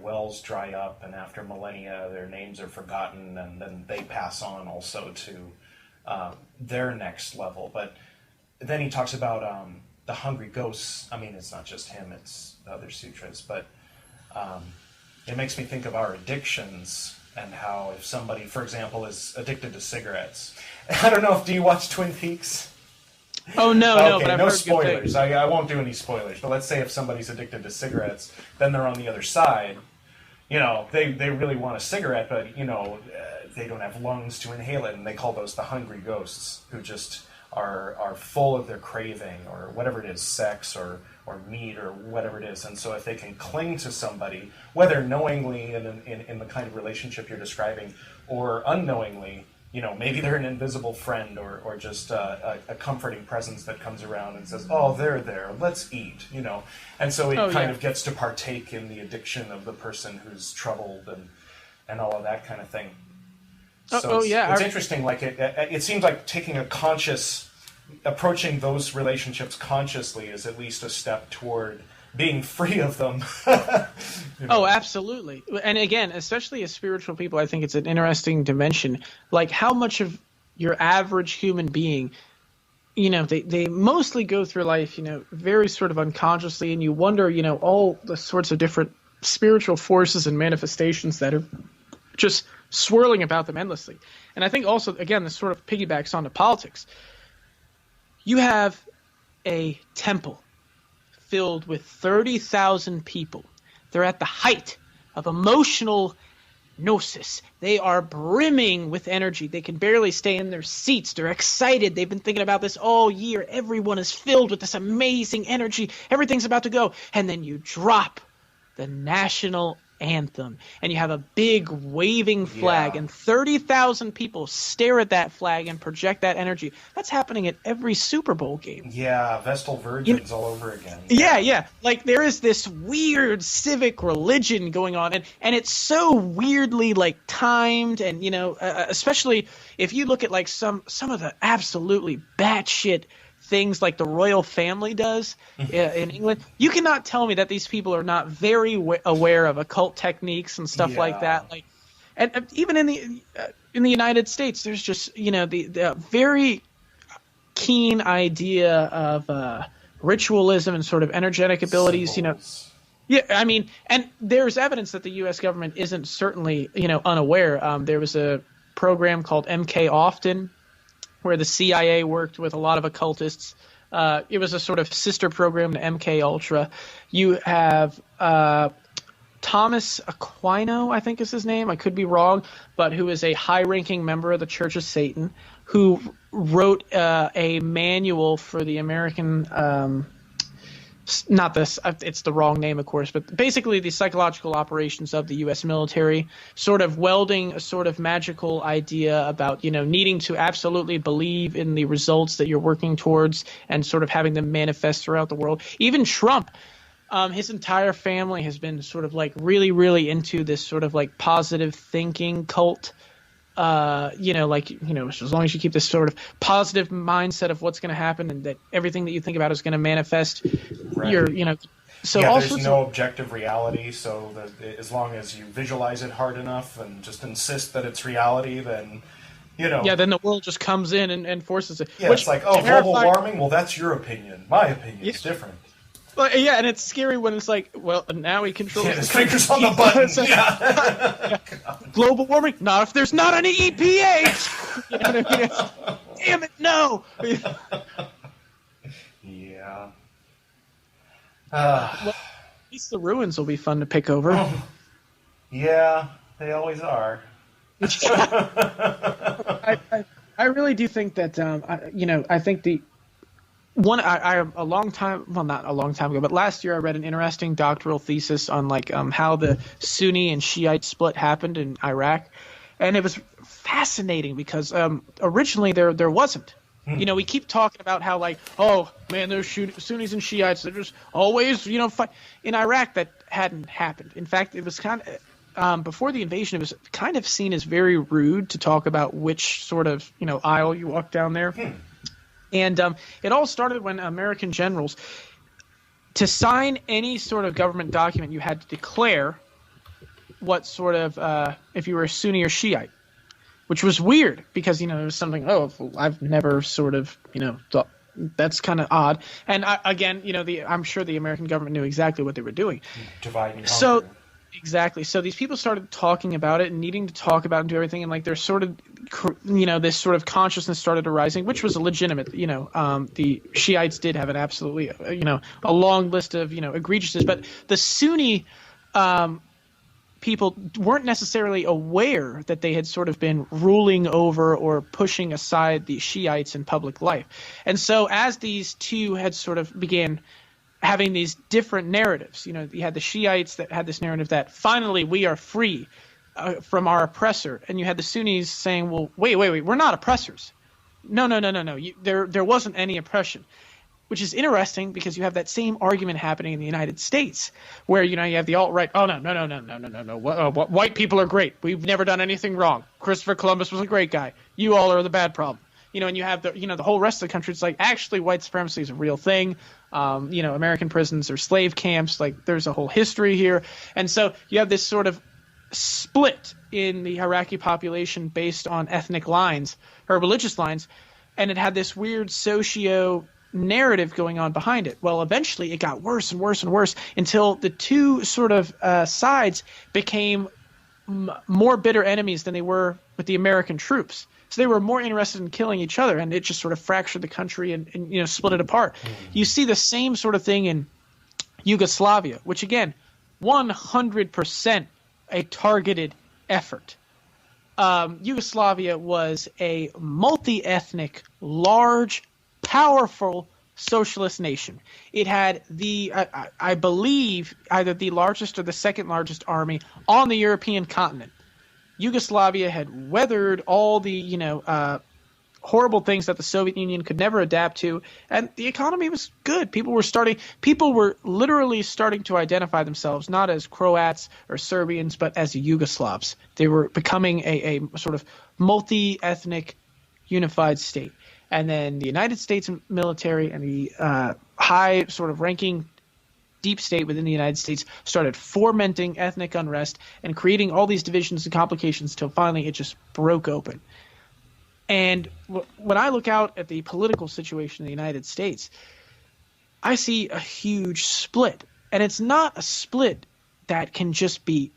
wells dry up, and after millennia their names are forgotten, and then they pass on also to their next level. But then he talks about the hungry ghosts. I mean, it's not just him, it's the other sutras, but it makes me think of our addictions, and how if somebody, for example, is addicted to cigarettes. I don't know, do you watch Twin Peaks? Oh, no, okay, no, but I've no heard spoilers. good things. I won't do any spoilers, but let's say if somebody's addicted to cigarettes, then they're on the other side. They really want a cigarette, but, they don't have lungs to inhale it, and they call those the hungry ghosts, who just are full of their craving, or whatever it is, sex or meat or whatever it is. And so if they can cling to somebody, whether knowingly in the kind of relationship you're describing, or unknowingly, maybe they're an invisible friend, or just a comforting presence that comes around and says, oh, they're there, let's eat, And so it kind of gets to partake in the addiction of the person who's troubled and all of that kind of thing. So it's interesting. Like it seems like approaching those relationships consciously is at least a step toward being free of them. Oh, absolutely. And again, especially as spiritual people, I think it's an interesting dimension. Like how much of your average human being, they mostly go through life, very sort of unconsciously, and you wonder, all the sorts of different spiritual forces and manifestations that are just swirling about them endlessly. And I think also, again, this sort of piggybacks onto politics. You have a temple filled with 30,000 people. They're at the height of emotional gnosis. They are brimming with energy. They can barely stay in their seats. They're excited. They've been thinking about this all year. Everyone is filled with this amazing energy. Everything's about to go. And then you drop the national anthem, and you have a big waving flag, and 30,000 people stare at that flag and project that energy. That's happening at every Super Bowl game. Yeah, Vestal Virgins all over again. Yeah. Like there is this weird civic religion going on, and it's so weirdly like timed, and especially if you look at like some of the absolutely batshit things like the royal family does in England, you cannot tell me that these people are not very aware of occult techniques and stuff like that. Like, and even in the United States, there's just the very keen idea of ritualism and sort of energetic abilities. Symbols. I mean, and there's evidence that the U.S. government isn't certainly unaware. There was a program called MK Often, where the CIA worked with a lot of occultists. It was a sort of sister program to MK Ultra. You have Thomas Aquino, I think is his name. I could be wrong, but who is a high-ranking member of the Church of Satan, who wrote a manual for the American not this, it's the wrong name, of course, but basically the psychological operations of the U.S. military, sort of welding a sort of magical idea about, needing to absolutely believe in the results that you're working towards and sort of having them manifest throughout the world. Even Trump, his entire family has been sort of like really, really into this sort of like positive thinking cult. As long as you keep this sort of positive mindset of what's going to happen and that everything that you think about is going to manifest, right. So there's no objective reality. So that as long as you visualize it hard enough and just insist that it's reality, then then the world just comes in and forces it. Yeah, it's like, global warming. Well, that's your opinion. My opinion is different. Well, and it's scary when it's like, well, now he controls his fingers on the button. Global warming? Not if there's not any EPA. You know what I mean? Damn it, no. Yeah. Well, at least the ruins will be fun to pick over. Yeah, they always are. I really do think that, I think a long time, well, not a long time ago, but last year I read an interesting doctoral thesis on like how the Sunni and Shiite split happened in Iraq, and it was fascinating because originally there wasn't. You know, we keep talking about how like, oh man, there's Sunnis and Shiites. They're just always, you know, fight. In Iraq that hadn't happened. In fact, it was kind of before the invasion, it was kind of seen as very rude to talk about which sort of, you know, aisle you walk down there. And it all started when American generals, to sign any sort of government document, you had to declare what sort of, if you were a Sunni or Shiite, which was weird because, you know, it was something, oh, I've never sort of, you know, thought that's kind of odd. And again, you know, I'm sure the American government knew exactly what they were doing. Divide and conquer. So exactly. So these people started talking about it and needing to talk about it and do everything. And like there's sort of, you know, this sort of consciousness started arising, which was a legitimate, you know, the Shiites did have an absolutely, you know, a long list of, you know, egregiousness. But the Sunni people weren't necessarily aware that they had sort of been ruling over or pushing aside the Shiites in public life. And so as these two had sort of began having these different narratives. You know, you had the Shiites that had this narrative that finally we are free from our oppressor, and you had the Sunnis saying, well, wait, we're not oppressors. No. There wasn't any oppression, which is interesting because you have that same argument happening in the United States where, you know, you have the alt-right, oh, no. White people are great. We've never done anything wrong. Christopher Columbus was a great guy. You all are the bad problem. You know, and you have the, you know, the whole rest of the country. It's like, actually, white supremacy is a real thing. You know, American prisons are slave camps. Like, there's a whole history here. And so you have this sort of split in the Iraqi population based on ethnic lines or religious lines. And it had this weird narrative going on behind it. Well, eventually it got worse and worse and worse until the two sort of sides became more bitter enemies than they were with the American troops. So they were more interested in killing each other, and it just sort of fractured the country and you know, split it apart. You see the same sort of thing in Yugoslavia, which again, 100% a targeted effort. Yugoslavia was a multi-ethnic, large, powerful socialist nation. It had the, I believe, either the largest or the second largest army on the European continent. Yugoslavia had weathered all the, you know, horrible things that the Soviet Union could never adapt to, and the economy was good. People were literally starting to identify themselves not as Croats or Serbians, but as Yugoslavs. They were becoming a sort of multi-ethnic unified state. And then the United States military and the high sort of ranking deep state within the United States started fomenting ethnic unrest and creating all these divisions and complications until finally it just broke open. And when I look out at the political situation in the United States, I see a huge split. And it's not a split that can just be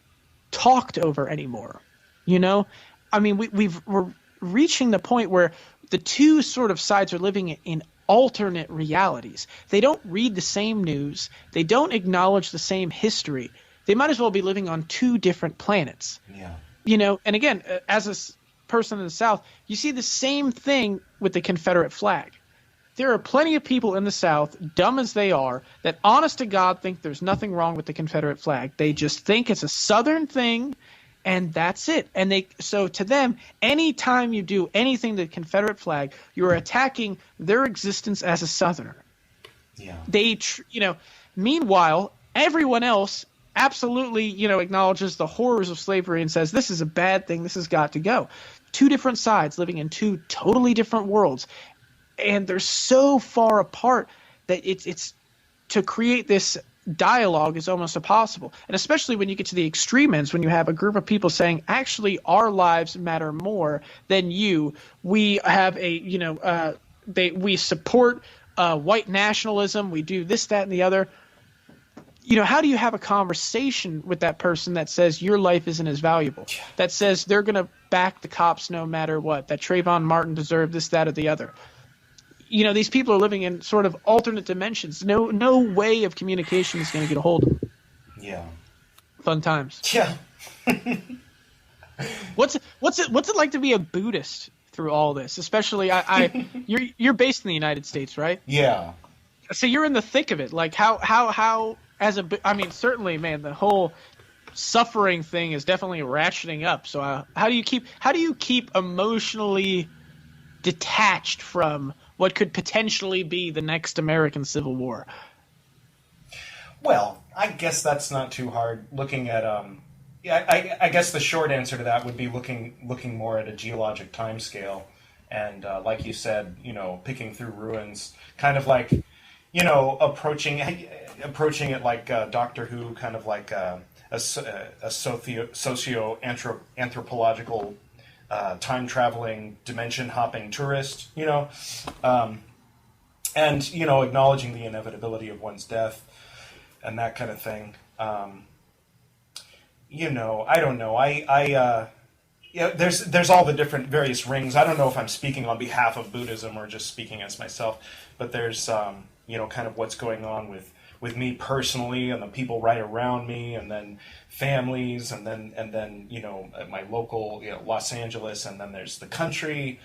talked over anymore. You know? I mean, we're reaching the point where the two sort of sides are living in alternate realities. They don't read the same news. They don't acknowledge the same history. They might as well be living on two different planets. Yeah. You know, and again, as a person in the South, you see the same thing with the Confederate flag. There are plenty of people in the South, dumb as they are, that honest to God think there's nothing wrong with the Confederate flag. They just think it's a Southern thing, and that's it. And so to them, anytime you do anything to the Confederate flag, you're attacking their existence as a Southerner. Yeah. You know, meanwhile, everyone else absolutely, you know, acknowledges the horrors of slavery and says this is a bad thing. This has got to go. Two different sides living in two totally different worlds, and they're so far apart that it's to create this dialogue is almost impossible. And especially when you get to the extreme ends, when you have a group of people saying, actually, our lives matter more than you. We have we support white nationalism. We do this, that, and the other. You know, how do you have a conversation with that person that says your life isn't as valuable? That says they're going to back the cops no matter what, that Trayvon Martin deserved this, that, or the other. You know, these people are living in sort of alternate dimensions. No way of communication is going to get a hold of them. Yeah. Fun times. Yeah. What's it like to be a Buddhist through all this. Especially, you're based in the United States, right? Yeah. So you're in the thick of it. Like how I mean, certainly, man, the whole suffering thing is definitely ratcheting up. So how do you keep emotionally detached from what could potentially be the next American Civil War? Well, I guess that's not too hard. Looking at I guess the short answer to that would be looking more at a geologic timescale, and like you said, picking through ruins, kind of like, approaching it like Doctor Who, kind of like a socio-anthropological time traveling, dimension hopping tourist, and acknowledging the inevitability of one's death and that kind of thing. I don't know. There's all the different various rings. I don't know if I'm speaking on behalf of Buddhism or just speaking as myself, but there's kind of what's going on with me personally and the people right around me, and then families, and then my local, Los Angeles, and then there's the country,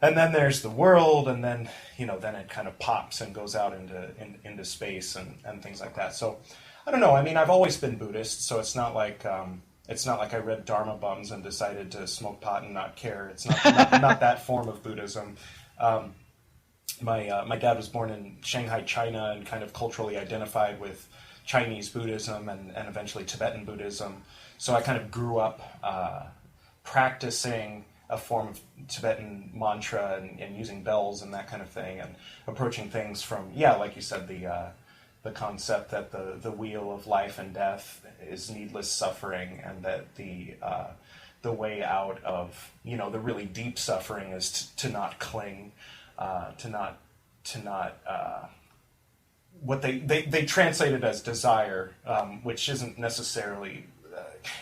and then there's the world, and then then it kind of pops and goes out into space and things like that. So I don't know. I mean, I've always been Buddhist, so it's not like I read Dharma bums and decided to smoke pot and not care. It's not that form of Buddhism. My dad was born in Shanghai, China, and kind of culturally identified with Chinese Buddhism and eventually Tibetan Buddhism. So I kind of grew up practicing a form of Tibetan mantra and using bells and that kind of thing, and approaching things from, like you said, the concept that the wheel of life and death is needless suffering, and that the way out of the really deep suffering is to not cling, to not what they translated as desire, which isn't necessarily.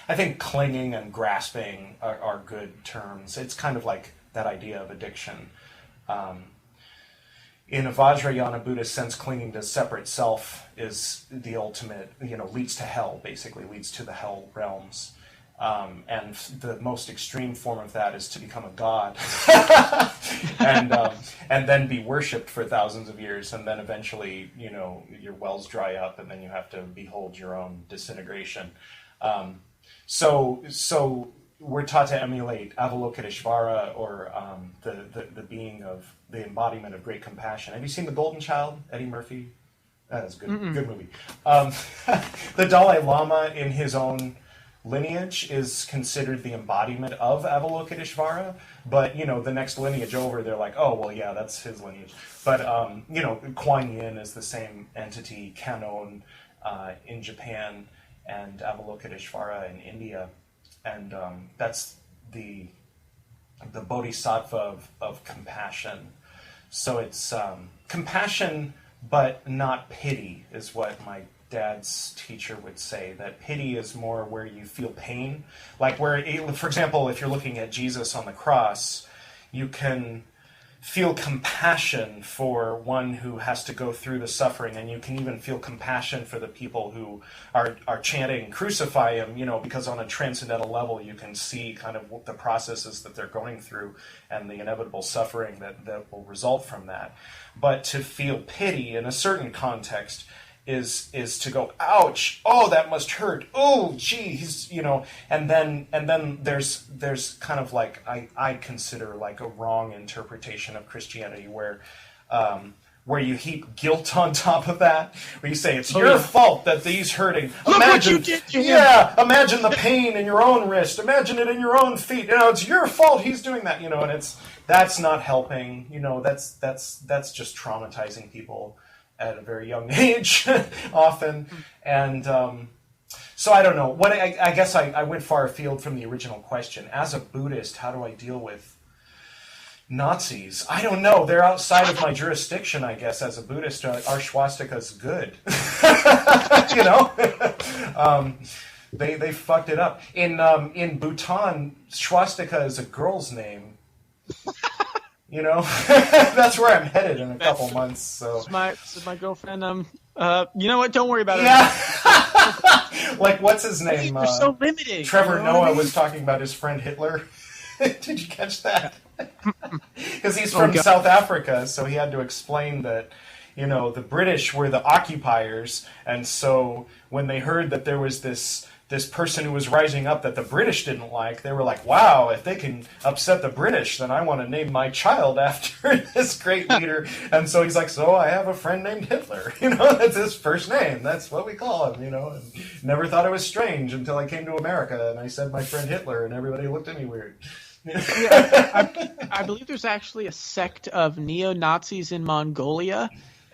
I think clinging and grasping are good terms. It's kind of like that idea of addiction. In a Vajrayana Buddhist sense, clinging to separate self is the ultimate, leads to hell, basically, leads to the hell realms. And the most extreme form of that is to become a god and then be worshipped for thousands of years, and then eventually, your wells dry up, and then you have to behold your own disintegration. So we're taught to emulate Avalokiteshvara, or the being of the embodiment of great compassion. Have you seen The Golden Child? Eddie Murphy? That's a good movie. The Dalai Lama, in his own lineage, is considered the embodiment of Avalokiteshvara, but the next lineage over, they're like, oh well, yeah, that's his lineage. But Kuan Yin is the same entity, Kannon in Japan, and Avalokiteshvara in India, and that's the bodhisattva of compassion. So it's compassion, but not pity, is what my dad's teacher would say. That pity is more where you feel pain, like where, for example, if you're looking at Jesus on the cross, you can feel compassion for one who has to go through the suffering, and you can even feel compassion for the people who are chanting crucify him, because on a transcendental level you can see kind of the processes that they're going through and the inevitable suffering that will result from that. But to feel pity in a certain context is to go, ouch, oh, that must hurt, oh gee, and then there's kind of like I consider like a wrong interpretation of Christianity where you heap guilt on top of that, where you say it's your fault that he's hurting. Look what you did to him. Yeah, imagine the pain in your own wrist, imagine it in your own feet. It's your fault he's doing that. And that's not helping. That's just traumatizing people at a very young age, often. And so I don't know. What I guess I went far afield from the original question. As a Buddhist, how do I deal with Nazis? I don't know. They're outside of my jurisdiction, I guess. As a Buddhist, our swastika's good. They fucked it up. In Bhutan, swastika is a girl's name. That's where I'm headed in a couple months. So this is my girlfriend. You know what? Don't worry about it. Yeah. Like, what's his name? You're so limiting. Trevor Noah was talking about his friend Hitler. Did you catch that? Because he's from South Africa, so he had to explain that, the British were the occupiers, and so when they heard that there was this person who was rising up that the British didn't like, they were like, wow, if they can upset the British, then I want to name my child after this great leader. And so he's like, so I have a friend named Hitler. That's his first name. That's what we call him, and never thought it was strange until I came to America and I said my friend Hitler, and everybody looked at me weird. I believe there's actually a sect of neo-Nazis in Mongolia,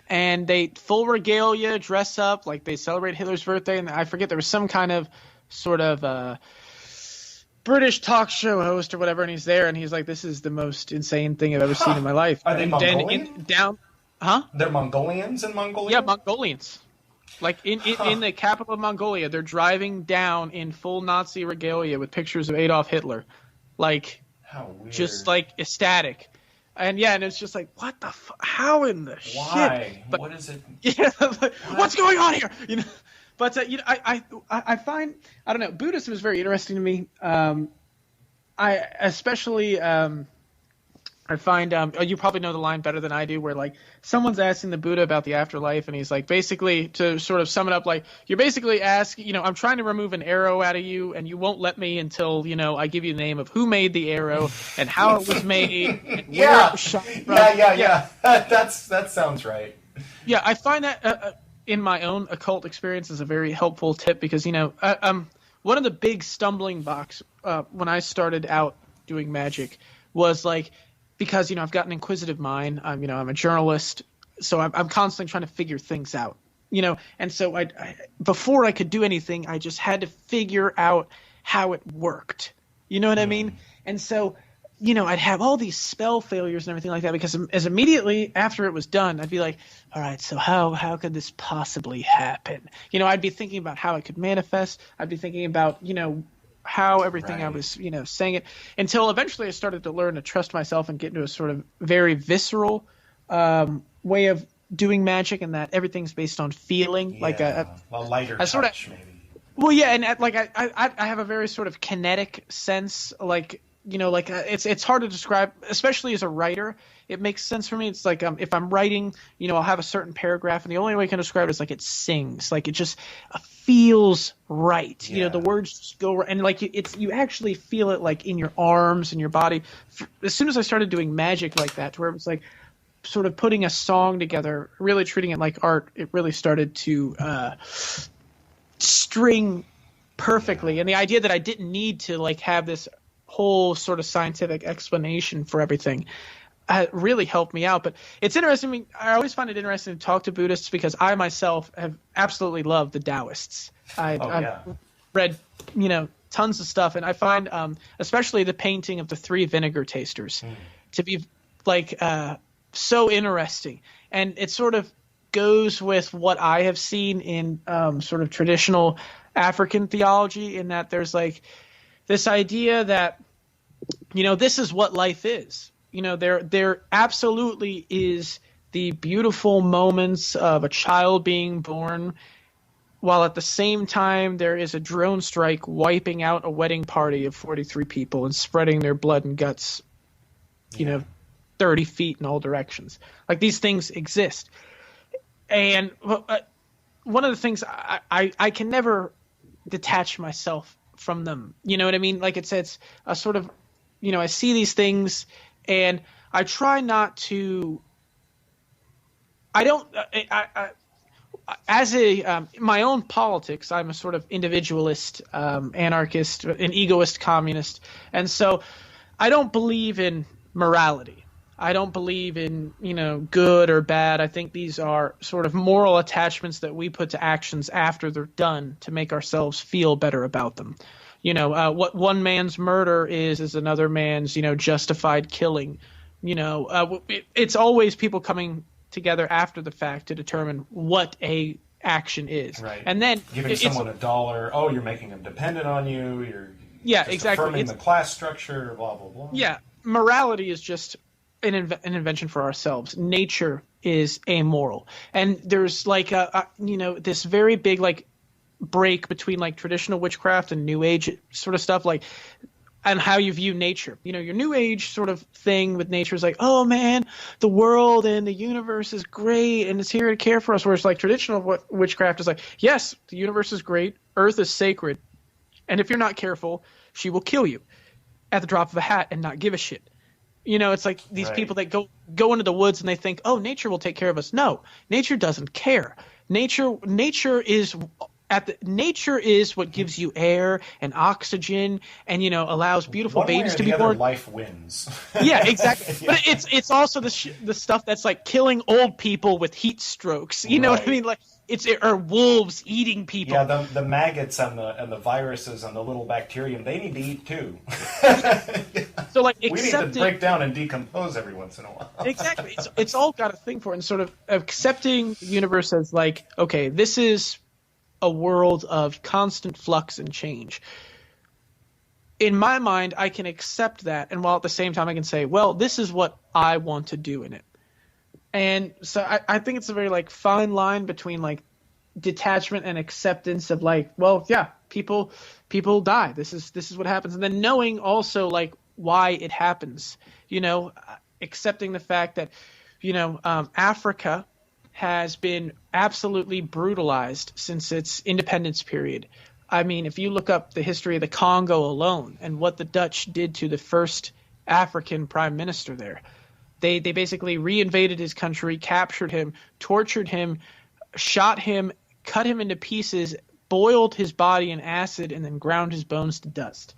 and they full regalia, dress up, like they celebrate Hitler's birthday, and I forget, there was some kind of sort of British talk show host or whatever, and he's there, and he's like, this is the most insane thing I've ever seen in my life. Are they Mongolian? They're Mongolians in Mongolia? Yeah, Mongolians. Like in the capital of Mongolia, they're driving down in full Nazi regalia with pictures of Adolf Hitler. Like, how weird. Just like ecstatic. And it's just like, what the how in the shit? Why? But, what is it? Yeah, like, what's going on here? But I find, I don't know, Buddhism is very interesting to me. I find you probably know the line better than I do, where like someone's asking the Buddha about the afterlife, and he's like, basically, to sort of sum it up, like, you're basically asking, I'm trying to remove an arrow out of you, and you won't let me until I give you the name of who made the arrow and how it was made and where it was shot from. Yeah. That sounds right. Yeah, I find that in my own occult experience is a very helpful tip, because one of the big stumbling blocks when I started out doing magic was like, because I've got an inquisitive mind. I'm a journalist, so I'm constantly trying to figure things out. And so I before I could do anything, I just had to figure out how it worked. You know what I mean? And so I'd have all these spell failures and everything like that, because as immediately after it was done, I'd be like, all right, so how could this possibly happen? I'd be thinking about how it could manifest. I'd be thinking about how everything I was, saying it, until eventually I started to learn to trust myself and get into a sort of very visceral way of doing magic, and that everything's based on feeling, like a lighter touch, maybe. Well, yeah, and like I have a very sort of kinetic sense, like it's hard to describe, especially as a writer. It makes sense for me. It's like if I'm writing, I'll have a certain paragraph, and the only way I can describe it is like it sings, like it just feels right. Yeah. The words just go right, and like you actually feel it like in your arms and your body. As soon as I started doing magic like that, to where it was like sort of putting a song together, really treating it like art, it really started to string perfectly. And the idea that I didn't need to like have this whole sort of scientific explanation for everything really helped me out. But it's interesting. I mean, I always find it interesting to talk to Buddhists, because I myself have absolutely loved the Taoists. I've read, tons of stuff, and I find especially the painting of the three vinegar tasters to be like so interesting. And it sort of goes with what I have seen in sort of traditional African theology, in that there's like this idea that, this is what life is. There absolutely is the beautiful moments of a child being born, while at the same time there is a drone strike wiping out a wedding party of 43 people and spreading their blood and guts, 30 feet in all directions. Like, these things exist. And one of the things I can never detach myself from them. You know what I mean? Like, it's a sort of, I see these things, and I try not to. I don't. As my own politics, I'm a sort of individualist, anarchist, an egoist communist, and so I don't believe in morality. I don't believe in, good or bad. I think these are sort of moral attachments that we put to actions after they're done to make ourselves feel better about them. What one man's murder is another man's, justified killing. It's always people coming together after the fact to determine what a action is. Right. And then giving someone $1, oh, you're making them dependent on you. You're exactly. affirming the class structure, blah, blah, blah. Yeah. Morality is just an invention for ourselves. Nature is amoral. And there's like this very big like break between like traditional witchcraft and new age sort of stuff. Like, and how you view nature. Your New Age sort of thing with nature is like, oh man, the world and the universe is great and it's here to care for us. Whereas like traditional witchcraft is like, yes, the universe is great, Earth is sacred, and if you're not careful, she will kill you at the drop of a hat and not give a shit. It's like these people that go into the woods and they think, oh, nature will take care of us. No, nature doesn't care. Nature is what gives you air and oxygen and allows beautiful babies to be born. Life wins. Yeah, exactly. Yeah. But it's also the stuff that's like killing old people with heat strokes. You know what I mean? Like or wolves eating people. Yeah, the maggots and the viruses and the little bacterium, they need to eat too. So like we need to break down and decompose every once in a while. Exactly. It's all got a thing for it, and sort of accepting the universe as like, okay, this is a world of constant flux and change. In my mind, I can accept that, and while at the same time I can say, well, this is what I want to do in it. And so I think it's a very like fine line between like detachment and acceptance of like, well, yeah, people die. This is what happens, and then knowing also like why it happens. Accepting the fact that Africa has been absolutely brutalized since its independence period. I mean, if you look up the history of the Congo alone and what the Dutch did to the first African prime minister there, they basically reinvaded his country, captured him, tortured him, shot him, cut him into pieces, boiled his body in acid, and then ground his bones to dust.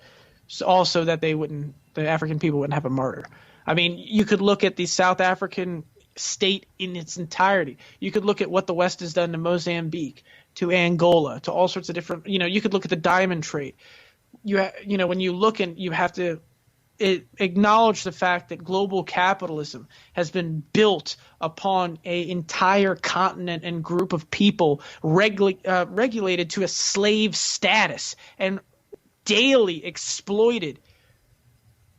So also that the African people wouldn't have a martyr. I mean, you could look at the South African state in its entirety. You could look at what the West has done to Mozambique, to Angola, to all sorts of different, you could look at the diamond trade. When you look, and you have to acknowledge the fact that global capitalism has been built upon an entire continent and group of people regulated to a slave status and daily exploited.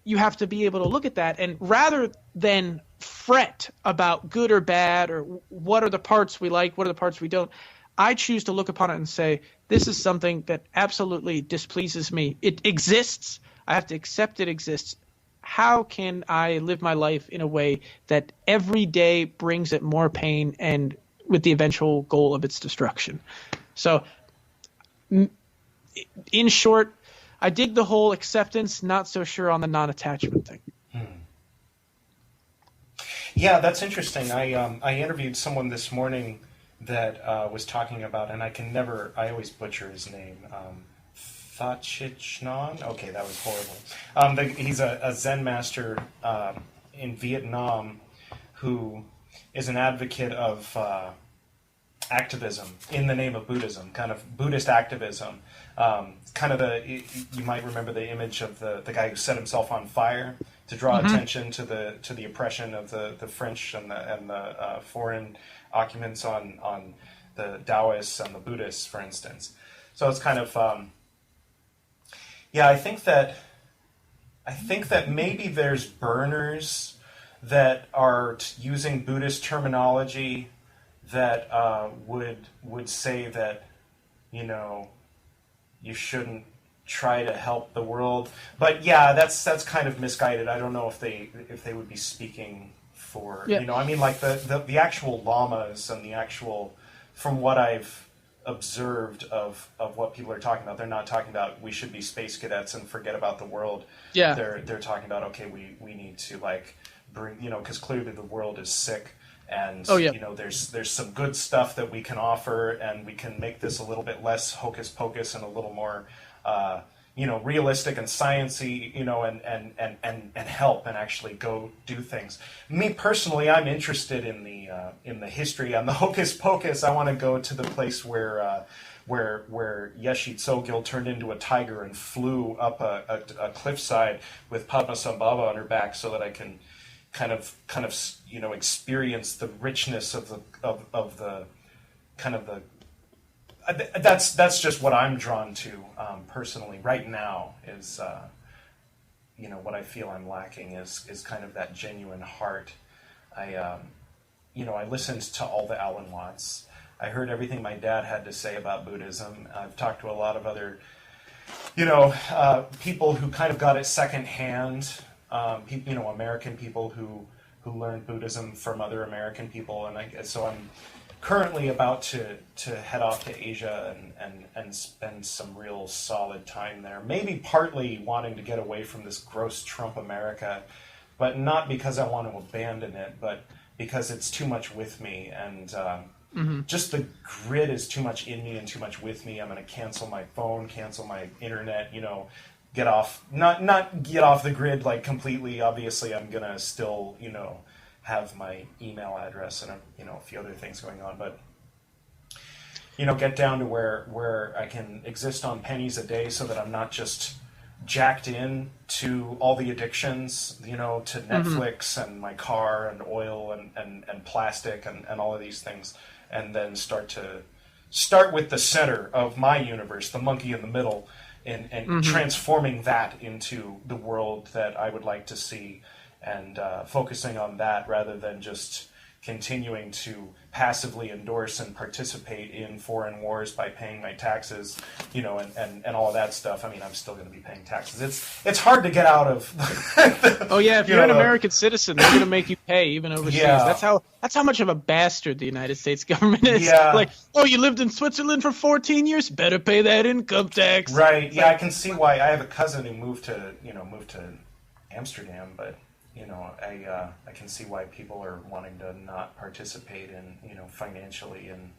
You have to be able to look at that, and rather than fret about good or bad or what are the parts we like, what are the parts we don't, I choose to look upon it and say, this is something that absolutely displeases me. It exists. I have to accept it exists. How can I live my life in a way that every day brings it more pain and with the eventual goal of its destruction? So, in short, I dig the whole acceptance, not so sure on the non-attachment thing. Yeah, that's interesting. I interviewed someone this morning that was talking about, and I always butcher his name, Thachichnon? Okay, that was horrible. He's a Zen master in Vietnam who is an advocate of activism in the name of Buddhism, kind of Buddhist activism. You might remember the image of the guy who set himself on fire to draw attention to the oppression of the French and the foreign occupants on the Taoists and the Buddhists, for instance. So it's kind of I think that maybe there's burners that are using Buddhist terminology that would say that you shouldn't try to help the world, but yeah, that's kind of misguided. I don't know if they would be speaking for I mean, like the actual lamas and the actual, from what I've observed of what people are talking about, they're not talking about we should be space cadets and forget about the world. Yeah, they're talking about, okay, we need to like bring, because clearly the world is sick. And there's some good stuff that we can offer, and we can make this a little bit less hocus pocus and a little more, realistic and sciencey, and help and actually go do things. Me personally, I'm interested in the history and the hocus pocus. I want to go to the place where Yeshi Tsogil turned into a tiger and flew up a cliffside with Padmasambhava on her back, so that I can kind of experience the richness of the that's just what I'm drawn to personally right now is what I feel I'm lacking is kind of that genuine heart. I listened to all the Alan Watts. I heard everything my dad had to say about Buddhism. I've talked to a lot of other people who kind of got it secondhand, American people who learned Buddhism from other American people, and so I'm currently about to head off to Asia and spend some real solid time there. Maybe partly wanting to get away from this gross Trump America, but not because I want to abandon it, but because it's too much with me, and just the grid is too much in me and too much with me. I'm going to cancel my phone, cancel my internet, get off, not get off the grid like completely. Obviously, I'm going to still, have my email address and a few other things going on, but get down to where I can exist on pennies a day, so that I'm not just jacked in to all the addictions, to Netflix and my car and oil and plastic and all of these things, and then start with the center of my universe, the monkey in the middle, and transforming that into the world that I would like to see, and focusing on that rather than just continuing to passively endorse and participate in foreign wars by paying my taxes, and all of that stuff. I mean, I'm still going to be paying taxes. It's hard to get out of. Oh yeah, if you're an American citizen, they're going to make you pay even overseas. Yeah. That's how much of a bastard the United States government is. Yeah. Like, oh, you lived in Switzerland for 14 years, better pay that income tax. Right. Yeah, I can see why. I have a cousin who moved to Amsterdam, but. I can see why people are wanting to not participate in, financially and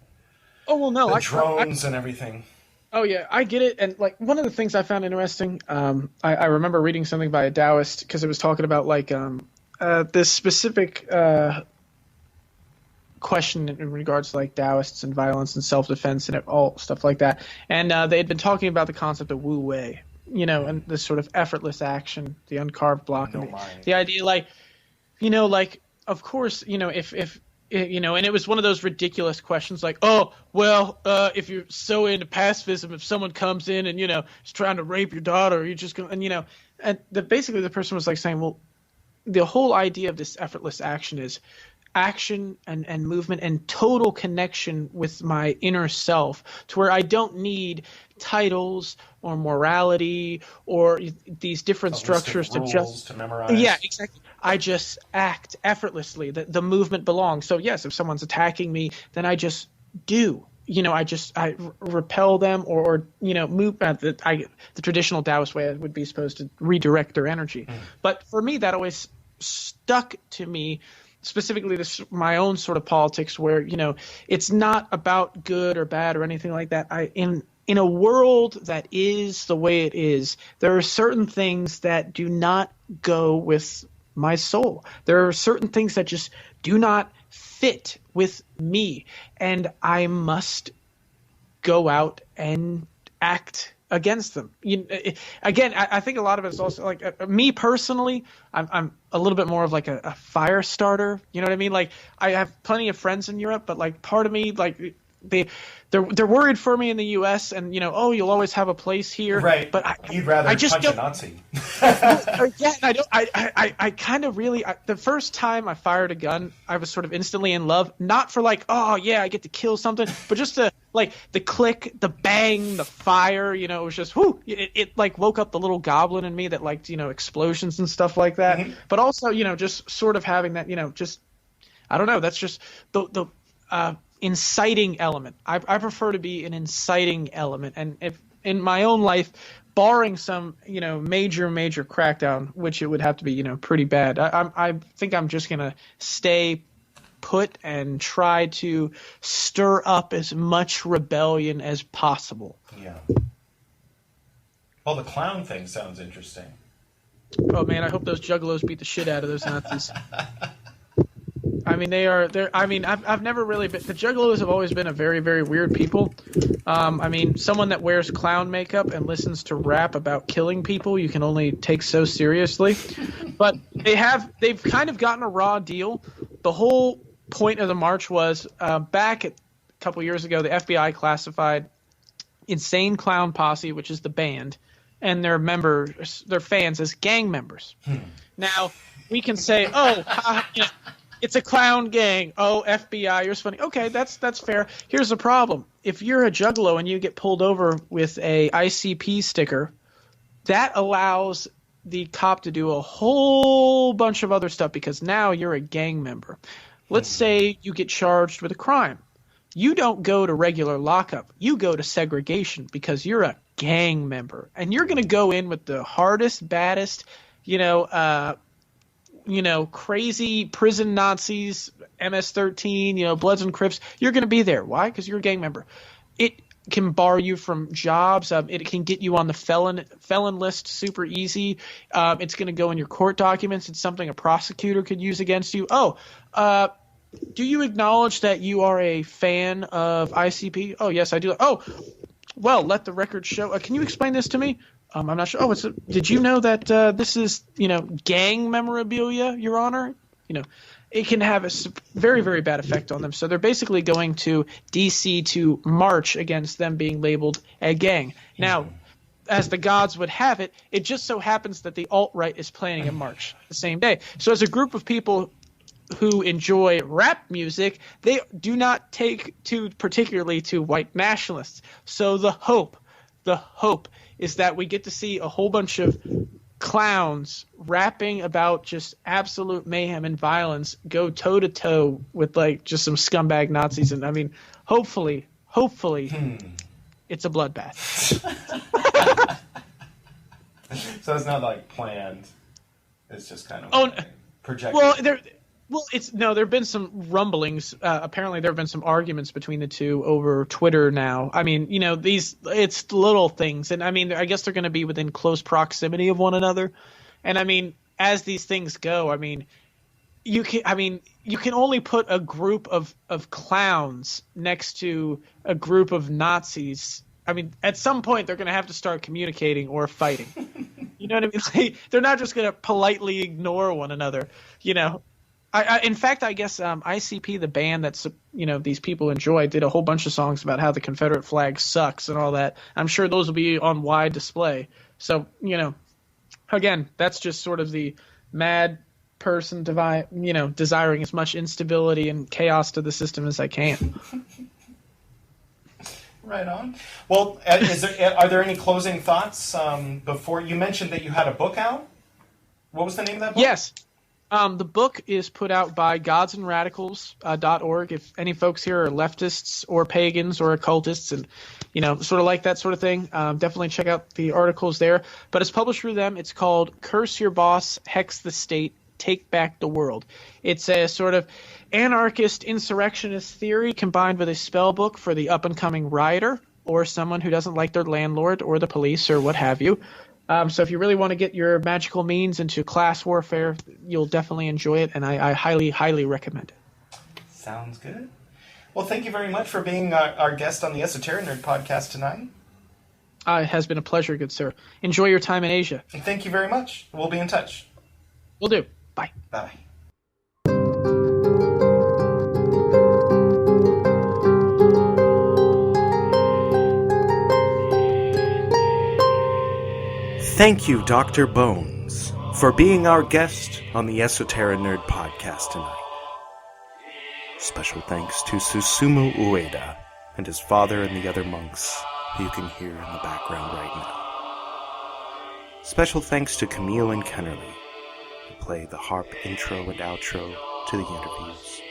the drones and everything. Oh yeah, I get it. And like one of the things I found interesting, I remember reading something by a Taoist, because it was talking about like this specific question in regards to like Taoists and violence and self-defense and all stuff like that. And they had been talking about the concept of Wu Wei. And this sort of effortless action, the uncarved block, and the idea, like, of course, if and it was one of those ridiculous questions, like, oh, well, if you're so into pacifism, if someone comes in and is trying to rape your daughter, you're just going, and basically the person was like saying, well, the whole idea of this effortless action is action and movement and total connection with my inner self, to where I don't need titles or morality or these different structures to memorize. Yeah, exactly. I just act effortlessly. The movement belongs. So yes, if someone's attacking me, then I just do. I repel them or move. The traditional Taoist way would be supposed to redirect their energy. But for me, that always stuck to me. Specifically, my own sort of politics, where it's not about good or bad or anything like that. In a world that is the way it is, there are certain things that do not go with my soul. There are certain things that just do not fit with me, and I must go out and act against them. Again, I think a lot of it is also like me personally. I'm a little bit more of like a fire starter. You know what I mean? Like I have plenty of friends in Europe, but like part of me, like they're worried for me in the U.S. and oh, you'll always have a place here. Right. But you'd rather I just punch don't, a Nazi. Yeah, I don't. I kind of really. The first time I fired a gun, I was sort of instantly in love. Not for like, oh yeah, I get to kill something, but just to like the click, the bang, the fire. It was just whoo. It like woke up the little goblin in me that liked explosions and stuff like that. Mm-hmm. But also just sort of having that just I don't know. That's just the inciting element. I prefer to be an inciting element, and if in my own life, barring some major crackdown, which it would have to be pretty bad, I think I'm just gonna stay put and try to stir up as much rebellion as possible. Yeah. Well, the clown thing sounds interesting. Oh man, I hope those juggalos beat the shit out of those Nazis. I mean, I've never really been. The Juggalos have always been a very, very weird people. I mean, someone that wears clown makeup and listens to rap about killing people, you can only take so seriously. But they've kind of gotten a raw deal. The whole point of the march was back a couple years ago, the FBI classified Insane Clown Posse, which is the band, and their members, their fans, as gang members. Now we can say, oh, It's a clown gang. Oh, FBI, you're funny. Okay, that's fair. Here's the problem. If you're a juggalo and you get pulled over with a ICP sticker, that allows the cop to do a whole bunch of other stuff because now you're a gang member. Let's say you get charged with a crime. You don't go to regular lockup. You go to segregation because you're a gang member. And you're going to go in with the hardest, baddest, crazy prison Nazis, MS-13, Bloods and Crips. You're going to be there. Why? Because you're a gang member. It can bar you from jobs. It can get you on the felon list super easy. It's going to go in your court documents. It's something a prosecutor could use against you. Do you acknowledge that you are a fan of ICP? Oh, yes, I do. Oh, well, let the record show. Can you explain this to me? I'm not sure. Oh, did you know that this is, gang memorabilia, Your Honor? It can have a very, very bad effect on them. So they're basically going to D.C. to march against them being labeled a gang. Now, as the gods would have it, it just so happens that the alt-right is planning a march the same day. So as a group of people who enjoy rap music, they do not take particularly to white nationalists. So the hope is that we get to see a whole bunch of clowns rapping about just absolute mayhem and violence go toe to toe with just some scumbag Nazis. And I mean, hopefully it's a bloodbath. So it's not planned. It's just kind of projected. There have been some rumblings. Apparently, there have been some arguments between the two over Twitter now. I mean, it's little things, and I mean, I guess they're going to be within close proximity of one another. And I mean, as these things go, I mean, you can only put a group of clowns next to a group of Nazis. I mean, at some point, they're going to have to start communicating or fighting. You know what I mean? They're not just going to politely ignore one another. In fact, I guess ICP, the band that's these people enjoy, did a whole bunch of songs about how the Confederate flag sucks and all that. I'm sure those will be on wide display. So again, that's just sort of the mad person desiring as much instability and chaos to the system as I can. Right on. Well, are there any closing thoughts before you mentioned that you had a book out? What was the name of that book? Yes. The book is put out by godsandradicals.org. If any folks here are leftists or pagans or occultists and, sort of like that sort of thing, definitely check out the articles there. But it's published through them. It's called Curse Your Boss, Hex the State, Take Back the World. It's a sort of anarchist insurrectionist theory combined with a spell book for the up-and-coming rioter or someone who doesn't like their landlord or the police or what have you. So if you really want to get your magical means into class warfare, you'll definitely enjoy it, and I highly, highly recommend it. Sounds good. Well, thank you very much for being our guest on the Esoterinerd podcast tonight. It has been a pleasure, good sir. Enjoy your time in Asia. Thank you very much. We'll be in touch. Will do. Bye. Bye. Thank you, Dr. Bones, for being our guest on the Esoterinerd podcast tonight. Special thanks to Susumu Ueda and his father and the other monks who you can hear in the background right now. Special thanks to Camille and Kennerly, who play the harp intro and outro to the interviews.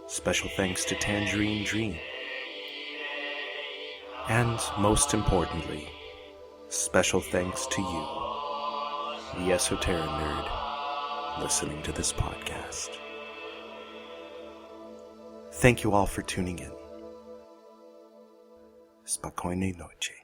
Special thanks to Tangerine Dream. And most importantly, special thanks to you, the Esoterinerd, listening to this podcast. Thank you all for tuning in. Spokojnej noche.